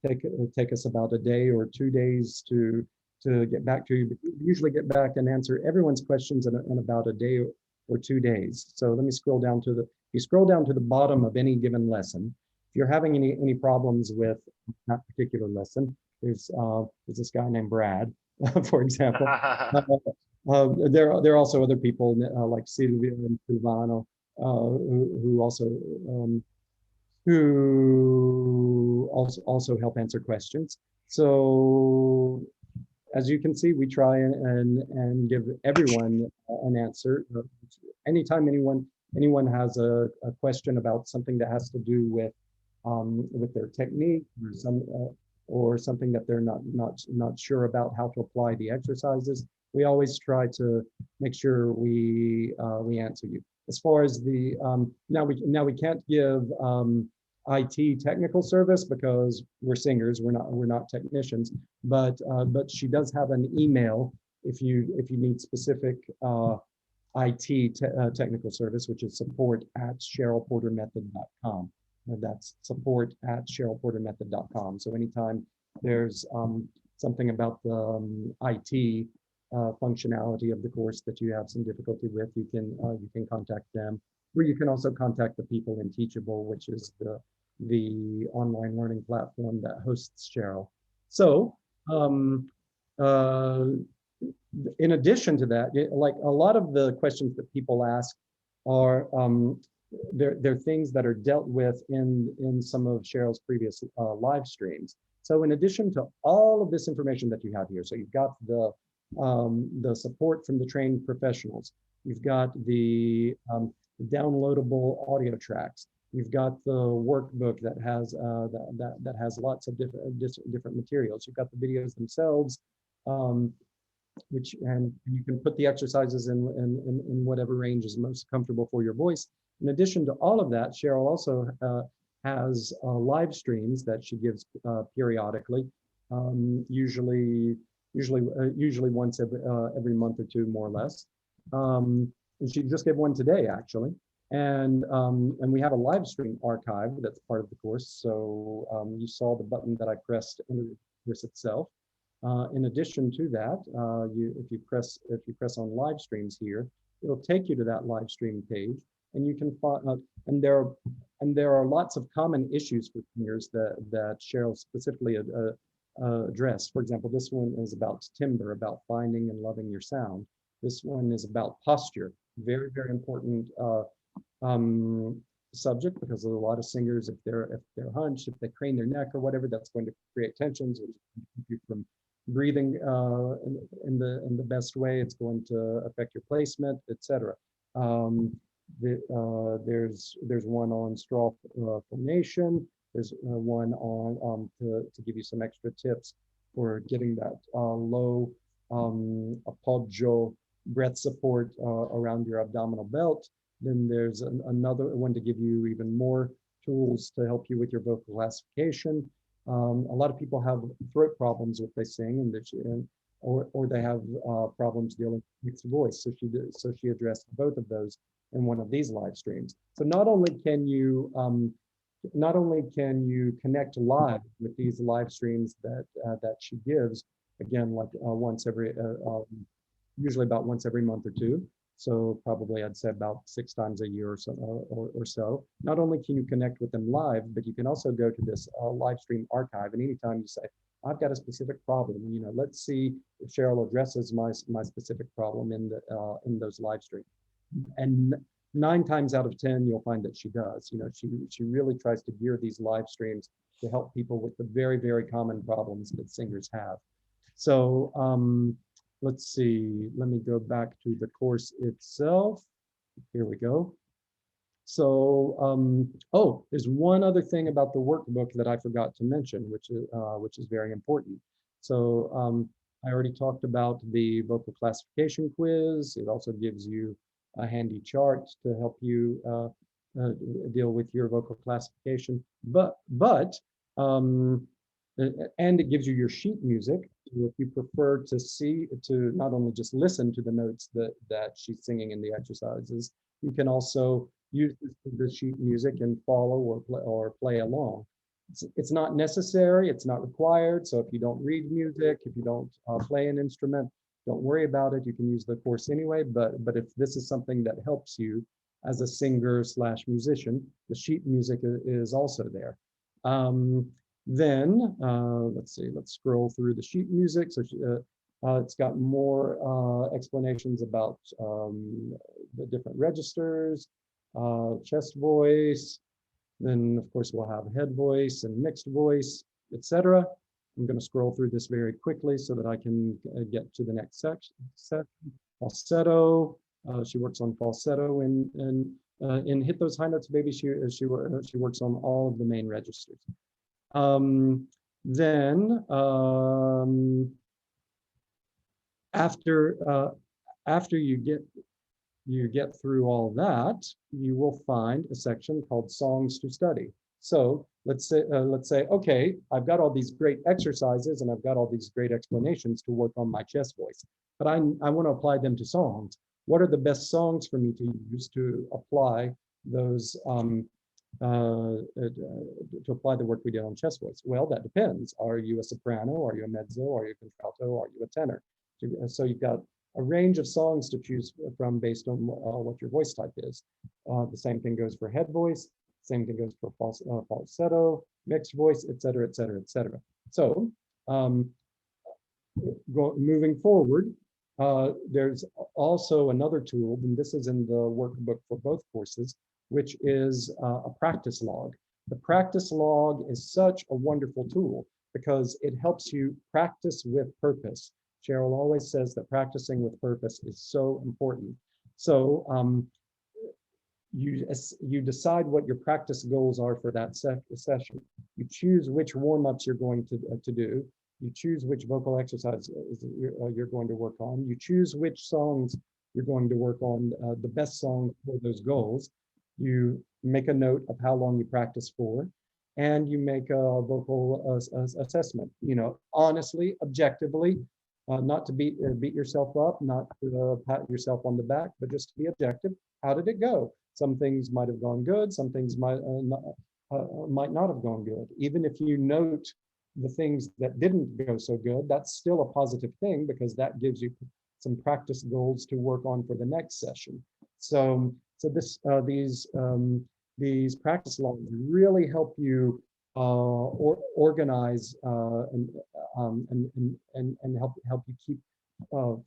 take us about a day or 2 days to get back to you. But we usually get back and answer everyone's questions in about a day or 2 days. So let me scroll down to the. If you scroll down to the bottom of any given lesson, if you're having any problems with that particular lesson, there's this guy named Brad, for example. There are also other people like Silvia and Silvano who also help answer questions. So as you can see, we try and give everyone an answer. Anytime anyone has a question about something that has to do with their technique or something that they're not sure about how to apply the exercises, we always try to make sure we answer you. As far as the now we can't give IT technical service because we're singers, we're not technicians, but she does have an email if you need specific IT technical service, which is support@CherylPorterMethod.com. That's support@CherylPorterMethod.com. So anytime there's something about the IT functionality of the course that you have some difficulty with, you can contact them. Or you can also contact the people in Teachable, which is the online learning platform that hosts Cheryl. So in addition to that, like a lot of the questions that people ask are they're things that are dealt with in some of Cheryl's previous live streams. So in addition to all of this information that you have here, so you've got the support from the trained professionals, you've got the downloadable audio tracks, you've got the workbook that has that has lots of different materials, you've got the videos themselves, which and you can put the exercises in whatever range is most comfortable for your voice. In addition to all of that, Cheryl also has live streams that she gives periodically, usually once every month or two, more or less. And she just gave one today, actually. And we have a live stream archive that's part of the course. So you saw the button that I pressed in the course itself. In addition to that, if you press on live streams here, it'll take you to that live stream page, and you can find and there are lots of common issues for singers that Cheryl specifically addressed. For example, this one is about timbre, about finding and loving your sound. This one is about posture, very, very important subject, because a lot of singers, if they're hunched, if they crane their neck or whatever, that's going to create tensions, which keep you from breathing in the best way. It's going to affect your placement, etc. There's one on straw formation. There's one on to give you some extra tips for getting that low appoggio breath support around your abdominal belt. Then there's another one to give you even more tools to help you with your vocal classification. A lot of people have throat problems if they sing, or they have problems dealing with the voice. So she addressed both of those in one of these live streams. So not only can you connect live with these live streams that she gives, again, like usually about once every month or two. So probably I'd say about 6 times a year or so. Not only can you connect with them live, but you can also go to this live stream archive, and anytime you say, I've got a specific problem, let's see if Cheryl addresses my specific problem in those live streams. And 9 times out of 10, you'll find that she does. She really tries to gear these live streams to help people with the very, very common problems that singers have. So let's see, let me go back to the course itself. Here we go. So, oh, there's one other thing about the workbook that I forgot to mention, which is very important. So I already talked about the vocal classification quiz. It also gives you a handy chart to help you deal with your vocal classification. And it gives you your sheet music. if you prefer to not only just listen to the notes that she's singing in the exercises, you can also use the sheet music and follow or play along. It's not necessary, it's not required. So if you don't read music, if you don't play an instrument, don't worry about it. You can use the course anyway. But if this is something that helps you as a singer / musician, the sheet music is also there. Then let's see, let's scroll through the sheet music. So it's got more explanations about the different registers, chest voice. Then of course we'll have head voice and mixed voice, etc. I'm going to scroll through this very quickly so that I can get to the next section. Falsetto. She works on falsetto and Hit Those High Notes, Baby. She works on all of the main registers. Then after you get through all that, you will find a section called Songs to Study. So let's say, okay, I've got all these great exercises and I've got all these great explanations to work on my chest voice, but I want to apply them to songs. What are the best songs for me to use to apply those, to apply the work we did on chest voice? Well, that depends. Are you a soprano? Are you a mezzo? Are you a contralto? Are you a tenor? So you've got a range of songs to choose from based on what your voice type is. The same thing goes for head voice, same thing goes for falsetto, mixed voice, etc., etc., etc. So moving forward, there's also another tool, and this is in the workbook for both courses, which is a practice log. The practice log is such a wonderful tool because it helps you practice with purpose. Cheryl always says that practicing with purpose is so important. So you decide what your practice goals are for that session. You choose which warm-ups you're going to do. You choose which vocal exercise you're going to work on. You choose which songs you're going to work on, the best song for those goals. You make a note of how long you practice for, and you make a vocal assessment. You know, honestly, objectively, not to beat yourself up, not to pat yourself on the back, but just to be objective. How did it go? Some things might have gone good. Some things might not have gone good. Even if you note the things that didn't go so good, that's still a positive thing because that gives you some practice goals to work on for the next session. So these practice logs really help you organize and help you keep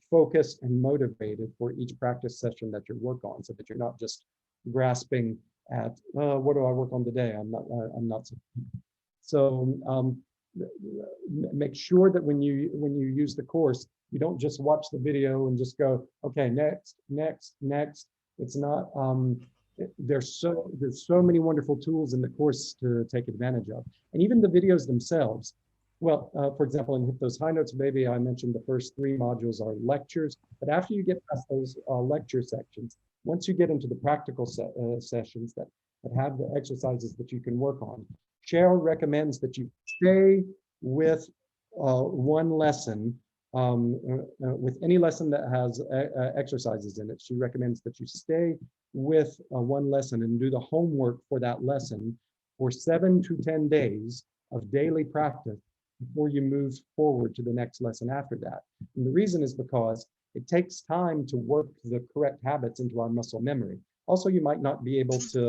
focused and motivated for each practice session that you work on, so that you're not just grasping at what do I work on today? I'm not. So make sure that when you use the course, you don't just watch the video and just go, okay, next. It's not. There's so many wonderful tools in the course to take advantage of, and even the videos themselves. Well, for example, in Hit Those High Notes, Baby, I mentioned the first 3 modules are lectures, but after you get past those lecture sections, once you get into the practical sessions that have the exercises that you can work on, Cheryl recommends that you stay with one lesson, with any lesson that has exercises in it. She recommends that you stay with one lesson and do the homework for that lesson for 7 to 10 days of daily practice before you move forward to the next lesson after that. And the reason is because it takes time to work the correct habits into our muscle memory. Also, you might not be able to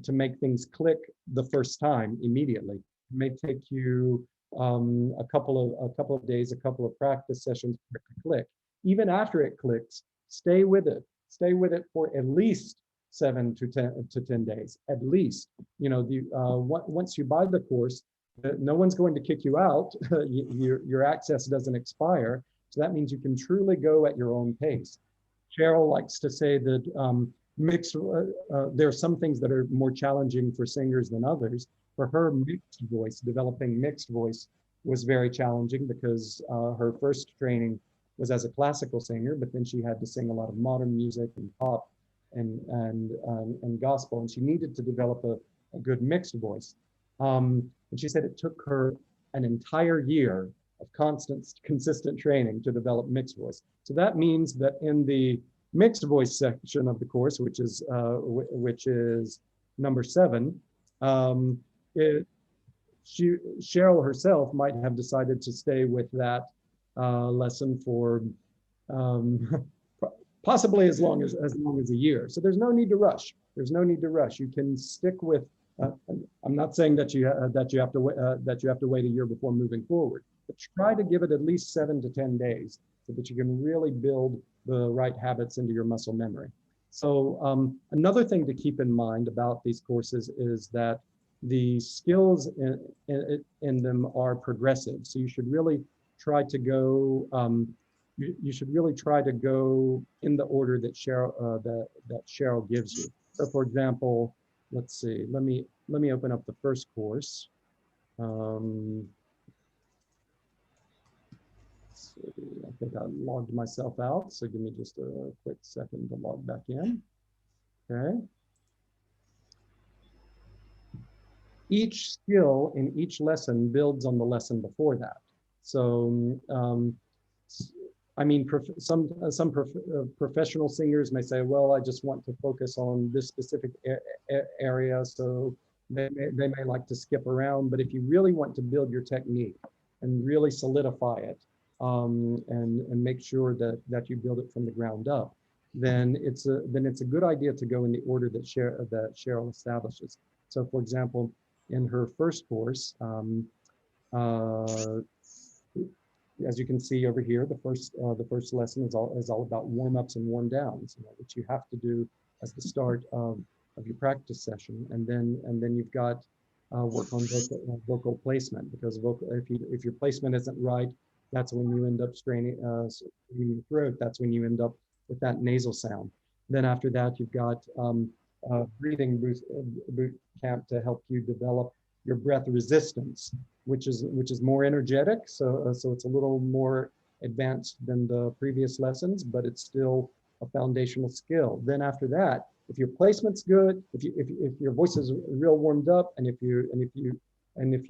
make things click the first time immediately. It may take you a couple of days, a couple of practice sessions for it to click. Even after it clicks, stay with it. Stay with it for at least 7 to 10 days, at least. You know, once you buy the course, no one's going to kick you out. Your access doesn't expire. So that means you can truly go at your own pace. Cheryl likes to say that there are some things that are more challenging for singers than others. For her, developing mixed voice was very challenging because her first training was as a classical singer, but then she had to sing a lot of modern music and pop and gospel, and she needed to develop a good mixed voice. And she said it took her an entire year consistent training to develop mixed voice. So that means that in the mixed voice section of the course, which is number 7, Cheryl herself might have decided to stay with that lesson for um, possibly as long as a year. So there's no need to rush. There's no need to rush. You can stick with. I'm not saying that you have to wait a year before moving forward, but try to give it at least 7 to 10 days so that you can really build the right habits into your muscle memory. So another thing to keep in mind about these courses is that the skills in them are progressive. So you should really try to go. You should really try to go in the order that Cheryl gives you. So, for example, let's see. Let me open up the first course. Let's see, I think I logged myself out, so give me just a quick second to log back in. Okay. Each skill in each lesson builds on the lesson before that. So, I mean, some professional singers may say, well, I just want to focus on this specific area, so they may like to skip around. But if you really want to build your technique and really solidify it, and make sure that you build it from the ground up, then it's a good idea to go in the order that Cheryl establishes. So, for example, in her first course, as you can see over here, the first lesson is all about warm-ups and warm-downs, which you have to do as the start of your practice session, and then you've got work on vocal placement, because if your placement isn't right, that's when you end up straining your throat. That's when you end up with that nasal sound. Then after that, you've got breathing boot camp to help you develop your breath resistance, which is more energetic. So it's a little more advanced than the previous lessons, but it's still a foundational skill. Then after that, if your placement's good, if your voice is real warmed up, and if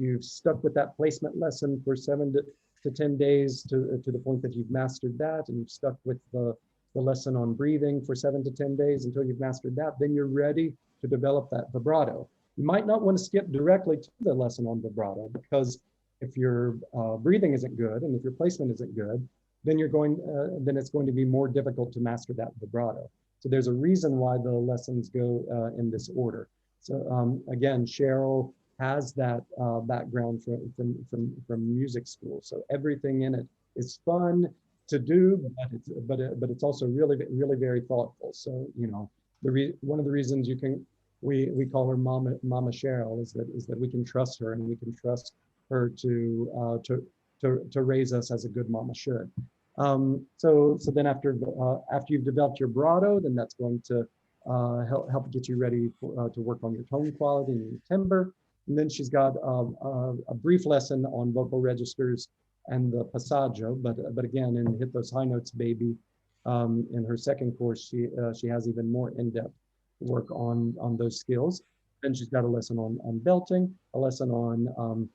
you've stuck with that placement lesson for 7 to 10 days to the point that you've mastered that, and you've stuck with the lesson on breathing for 7 to 10 days until you've mastered that, then you're ready to develop that vibrato. You might not want to skip directly to the lesson on vibrato, because if your breathing isn't good and if your placement isn't good, then then it's going to be more difficult to master that vibrato. So there's a reason why the lessons go in this order. So again, Cheryl has that background from music school, so everything in it is fun to do, but it's also really very thoughtful. So one of the reasons we call her Mama Cheryl is that we can trust her, and we can trust her to raise us as a good mama should. So then after you've developed your vibrato, then that's going to help get you ready to work on your tone quality and your timbre. And then she's got a brief lesson on vocal registers and the passaggio, but again, in Hit Those High Notes, Baby, in her second course, she has even more in-depth work on those skills. Then she's got a lesson on belting, a lesson on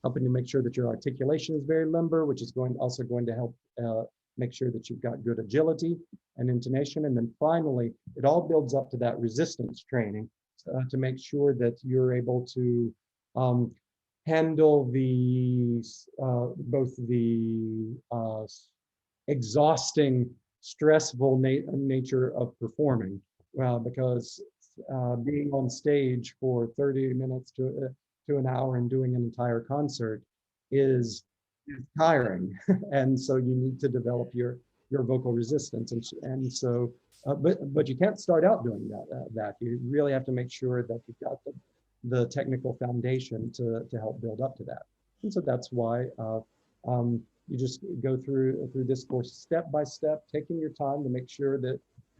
helping to make sure that your articulation is very limber, which is also going to help make sure that you've got good agility and intonation. And then finally, it all builds up to that resistance training to make sure that you're able to handle both the exhausting, stressful nature of performing, because being on stage for 30 minutes to an hour and doing an entire concert is tiring. And so you need to develop your vocal resistance. And so, but you can't start out doing that. You really have to make sure that you've got the technical foundation to help build up to that. And so that's why you just go through this course step by step, taking your time to make sure that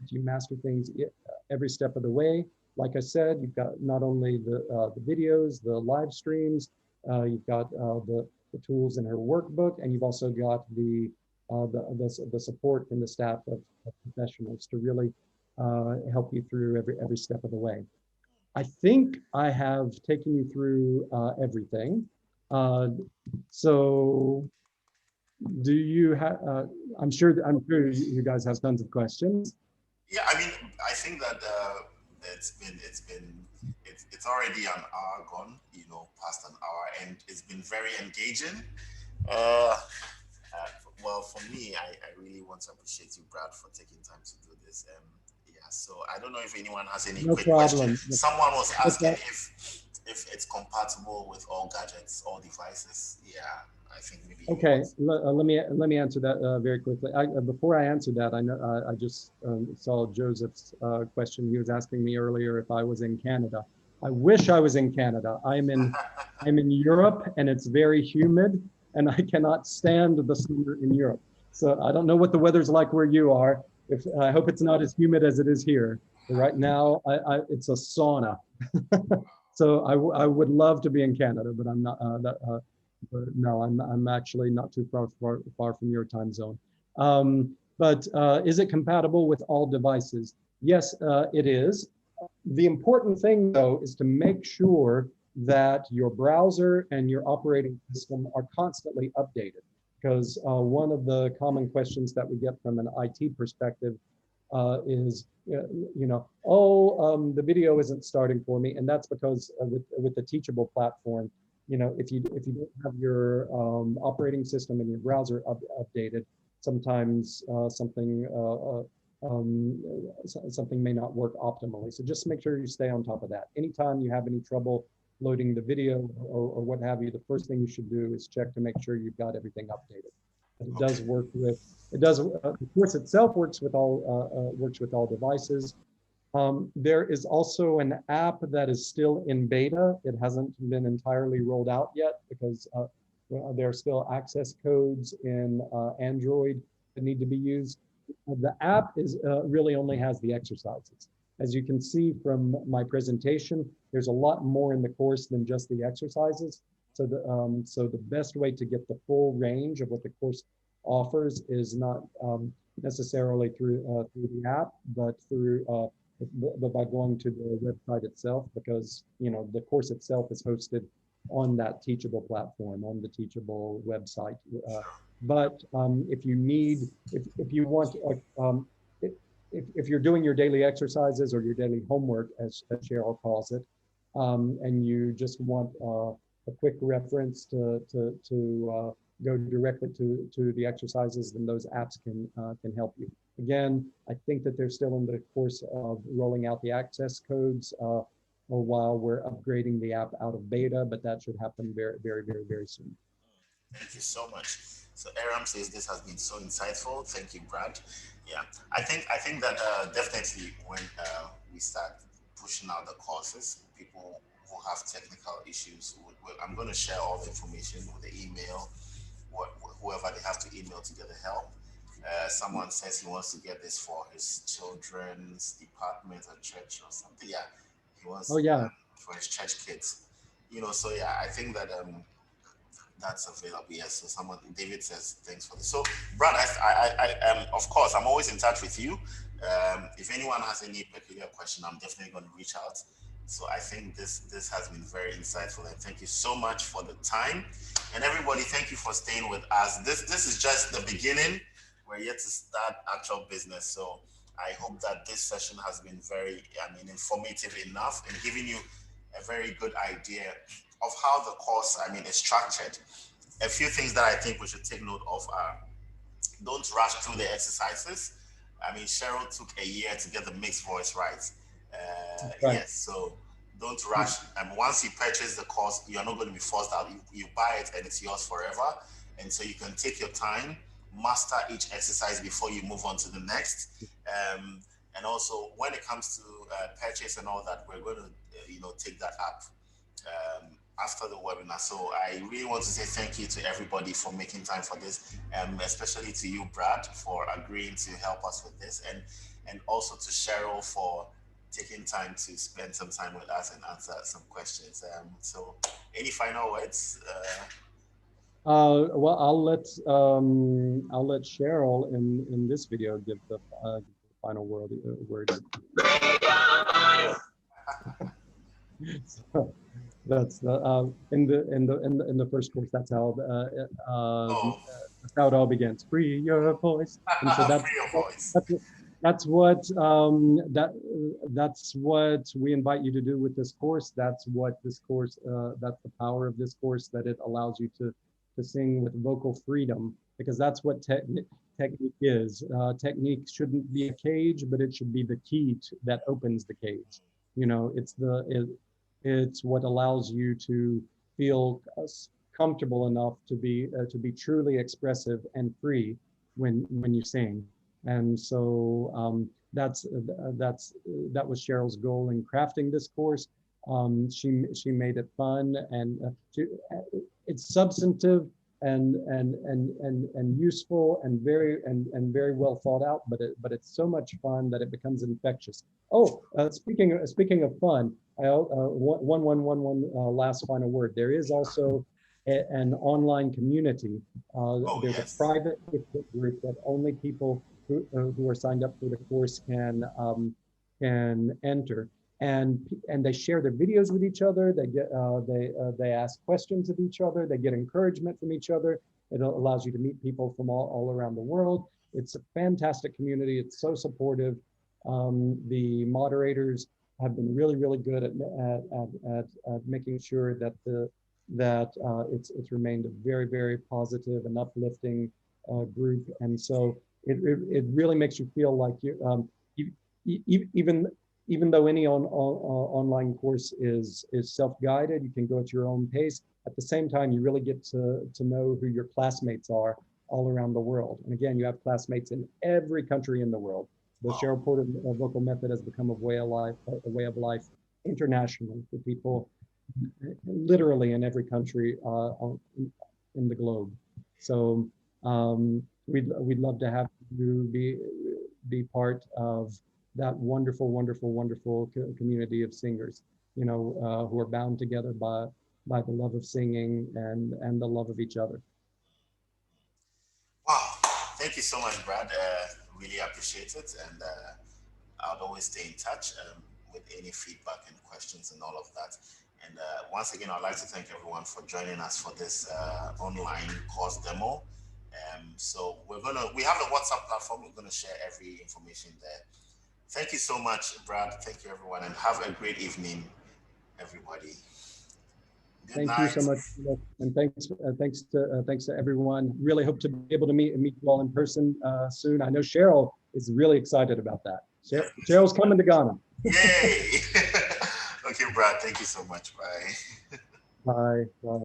you master things every step of the way. Like I said, you've got not only the videos, the live streams, you've got the tools in her workbook, and you've also got the support from the staff of professionals to really help you through every step of the way. I think I have taken you through everything. So do you have, I'm sure you guys have tons of questions. Yeah, I mean, I think that it's already an hour gone, past an hour, and it's been very engaging. Uh, well, for me, I really want to appreciate you, Brad, for taking time to do this. Yeah, so I don't know if anyone has any No quick question. problem. Someone was asking Okay. if it's compatible with all gadgets, all devices. Yeah, I think maybe. Okay, let me answer that very quickly. Before I answer that, I know I just saw Joseph's question. He was asking me earlier if I was in Canada. I wish I was in Canada. I'm in Europe, and it's very humid, and I cannot stand the summer in Europe. So I don't know what the weather's like where you are. I hope it's not as humid as it is here. But right now, it's a sauna. So I would love to be in Canada, but I'm not. But no, I'm actually not too far from your time zone. But is it compatible with all devices? Yes, it is. The important thing, though, is to make sure that your browser and your operating system are constantly updated. Because one of the common questions that we get from an IT perspective is, the video isn't starting for me, and that's because with the Teachable platform, if you don't have your operating system and your browser updated, sometimes something may not work optimally. So just make sure you stay on top of that. Anytime you have any trouble loading the video or what have you, the first thing you should do is check to make sure you've got everything updated. And it does work with, the course itself works with all devices. There is also an app that is still in beta. It hasn't been entirely rolled out yet because there are still access codes in Android that need to be used. The app really only has the exercises. As you can see from my presentation, there's a lot more in the course than just the exercises. So the best way to get the full range of what the course offers is not necessarily through the app, but by going to the website itself, because the course itself is hosted on that Teachable platform, on the Teachable website. But if you're doing your daily exercises or your daily homework, as Cheryl calls it, and you just want a quick reference to go directly to the exercises, then those apps can help you. Again, I think that they're still in the course of rolling out the access codes while we're upgrading the app out of beta, but that should happen very, very, very, very soon. Thank you so much. So Aram says this has been so insightful. Thank you, Brad. Yeah, I think that definitely when we start pushing out the courses, people who have technical issues, I'm going to share all the information with the email, whoever they have to email to get the help. Someone says he wants to get this for his children's department or church or something. Yeah, he wants. Oh yeah. For his church kids. So yeah, I think that that's available. Yes. So David says thanks for this. So Brad, I of course I'm always in touch with you. If anyone has any peculiar question, I'm definitely going to reach out. So I think this has been very insightful, and thank you so much for the time. And everybody, thank you for staying with us. This is just the beginning. We're yet to start actual business. So I hope that this session has been very, informative enough and giving you a very good idea of how the course, is structured. A few things that I think we should take note of are, don't rush through the exercises. Cheryl took a year to get the mixed voice right. Right. Yes, so don't rush. Once you purchase the course, you're not going to be forced out. You buy it and it's yours forever. And so you can take your time, master each exercise before you move on to the next. And also, when it comes to purchase and all that, we're going to, take that up after the webinar. So I really want to say thank you to everybody for making time for this, especially to you, Brad, for agreeing to help us with this, and also to Cheryl for taking time to spend some time with us and answer some questions. So any final words? Well, I'll let Cheryl in this video give the final word. That's the in the first course. Oh, That's how it all begins. Free your voice, and so free your voice. that's what that's what we invite you to do with this course. That's what this course. That's the power of this course, that it allows you to sing with vocal freedom, because that's what technique is. Technique shouldn't be a cage, but it should be the key that opens the cage. You know, it's what allows you to feel comfortable enough to be truly expressive and free when you sing. And so that was Cheryl's goal in crafting this course. She made it fun, and it's substantive and useful and very well thought out, but it's so much fun that it becomes infectious. Oh, speaking of fun, one last final word. There is also an online community. There's a private Facebook group that only people who are signed up for the course can enter, and they share their videos with each other. They ask questions of each other. They get encouragement from each other. It allows you to meet people from all around the world. It's a fantastic community. It's so supportive. The moderators have been really good at making sure that it's remained a very positive and uplifting group. And so it really makes you feel like even though any online course is self-guided, you can go at your own pace. At the same time, you really get to know who your classmates are all around the world. And again, you have classmates in every country in the world. The Cheryl Porter Vocal Method has become a way of life internationally for people literally in every country in the globe. So we'd love to have you be part of that wonderful community of singers, you know, who are bound together by the love of singing and the love of each other. Wow, thank you so much, Brad. Really appreciate it, and I'll always stay in touch with any feedback and questions and all of that. And once again, I'd like to thank everyone for joining us for this online course demo. So we have the WhatsApp platform. We're gonna share every information there. Thank you so much, Brad. Thank you, everyone, and have a great evening, everybody. Good night. You so much, and thanks to everyone. Really hope to be able to meet you all in person soon. I know Cheryl is really excited about that. Cheryl's coming to Ghana. Yay! Okay, Brad. Thank you so much. Bye. Bye. Bye.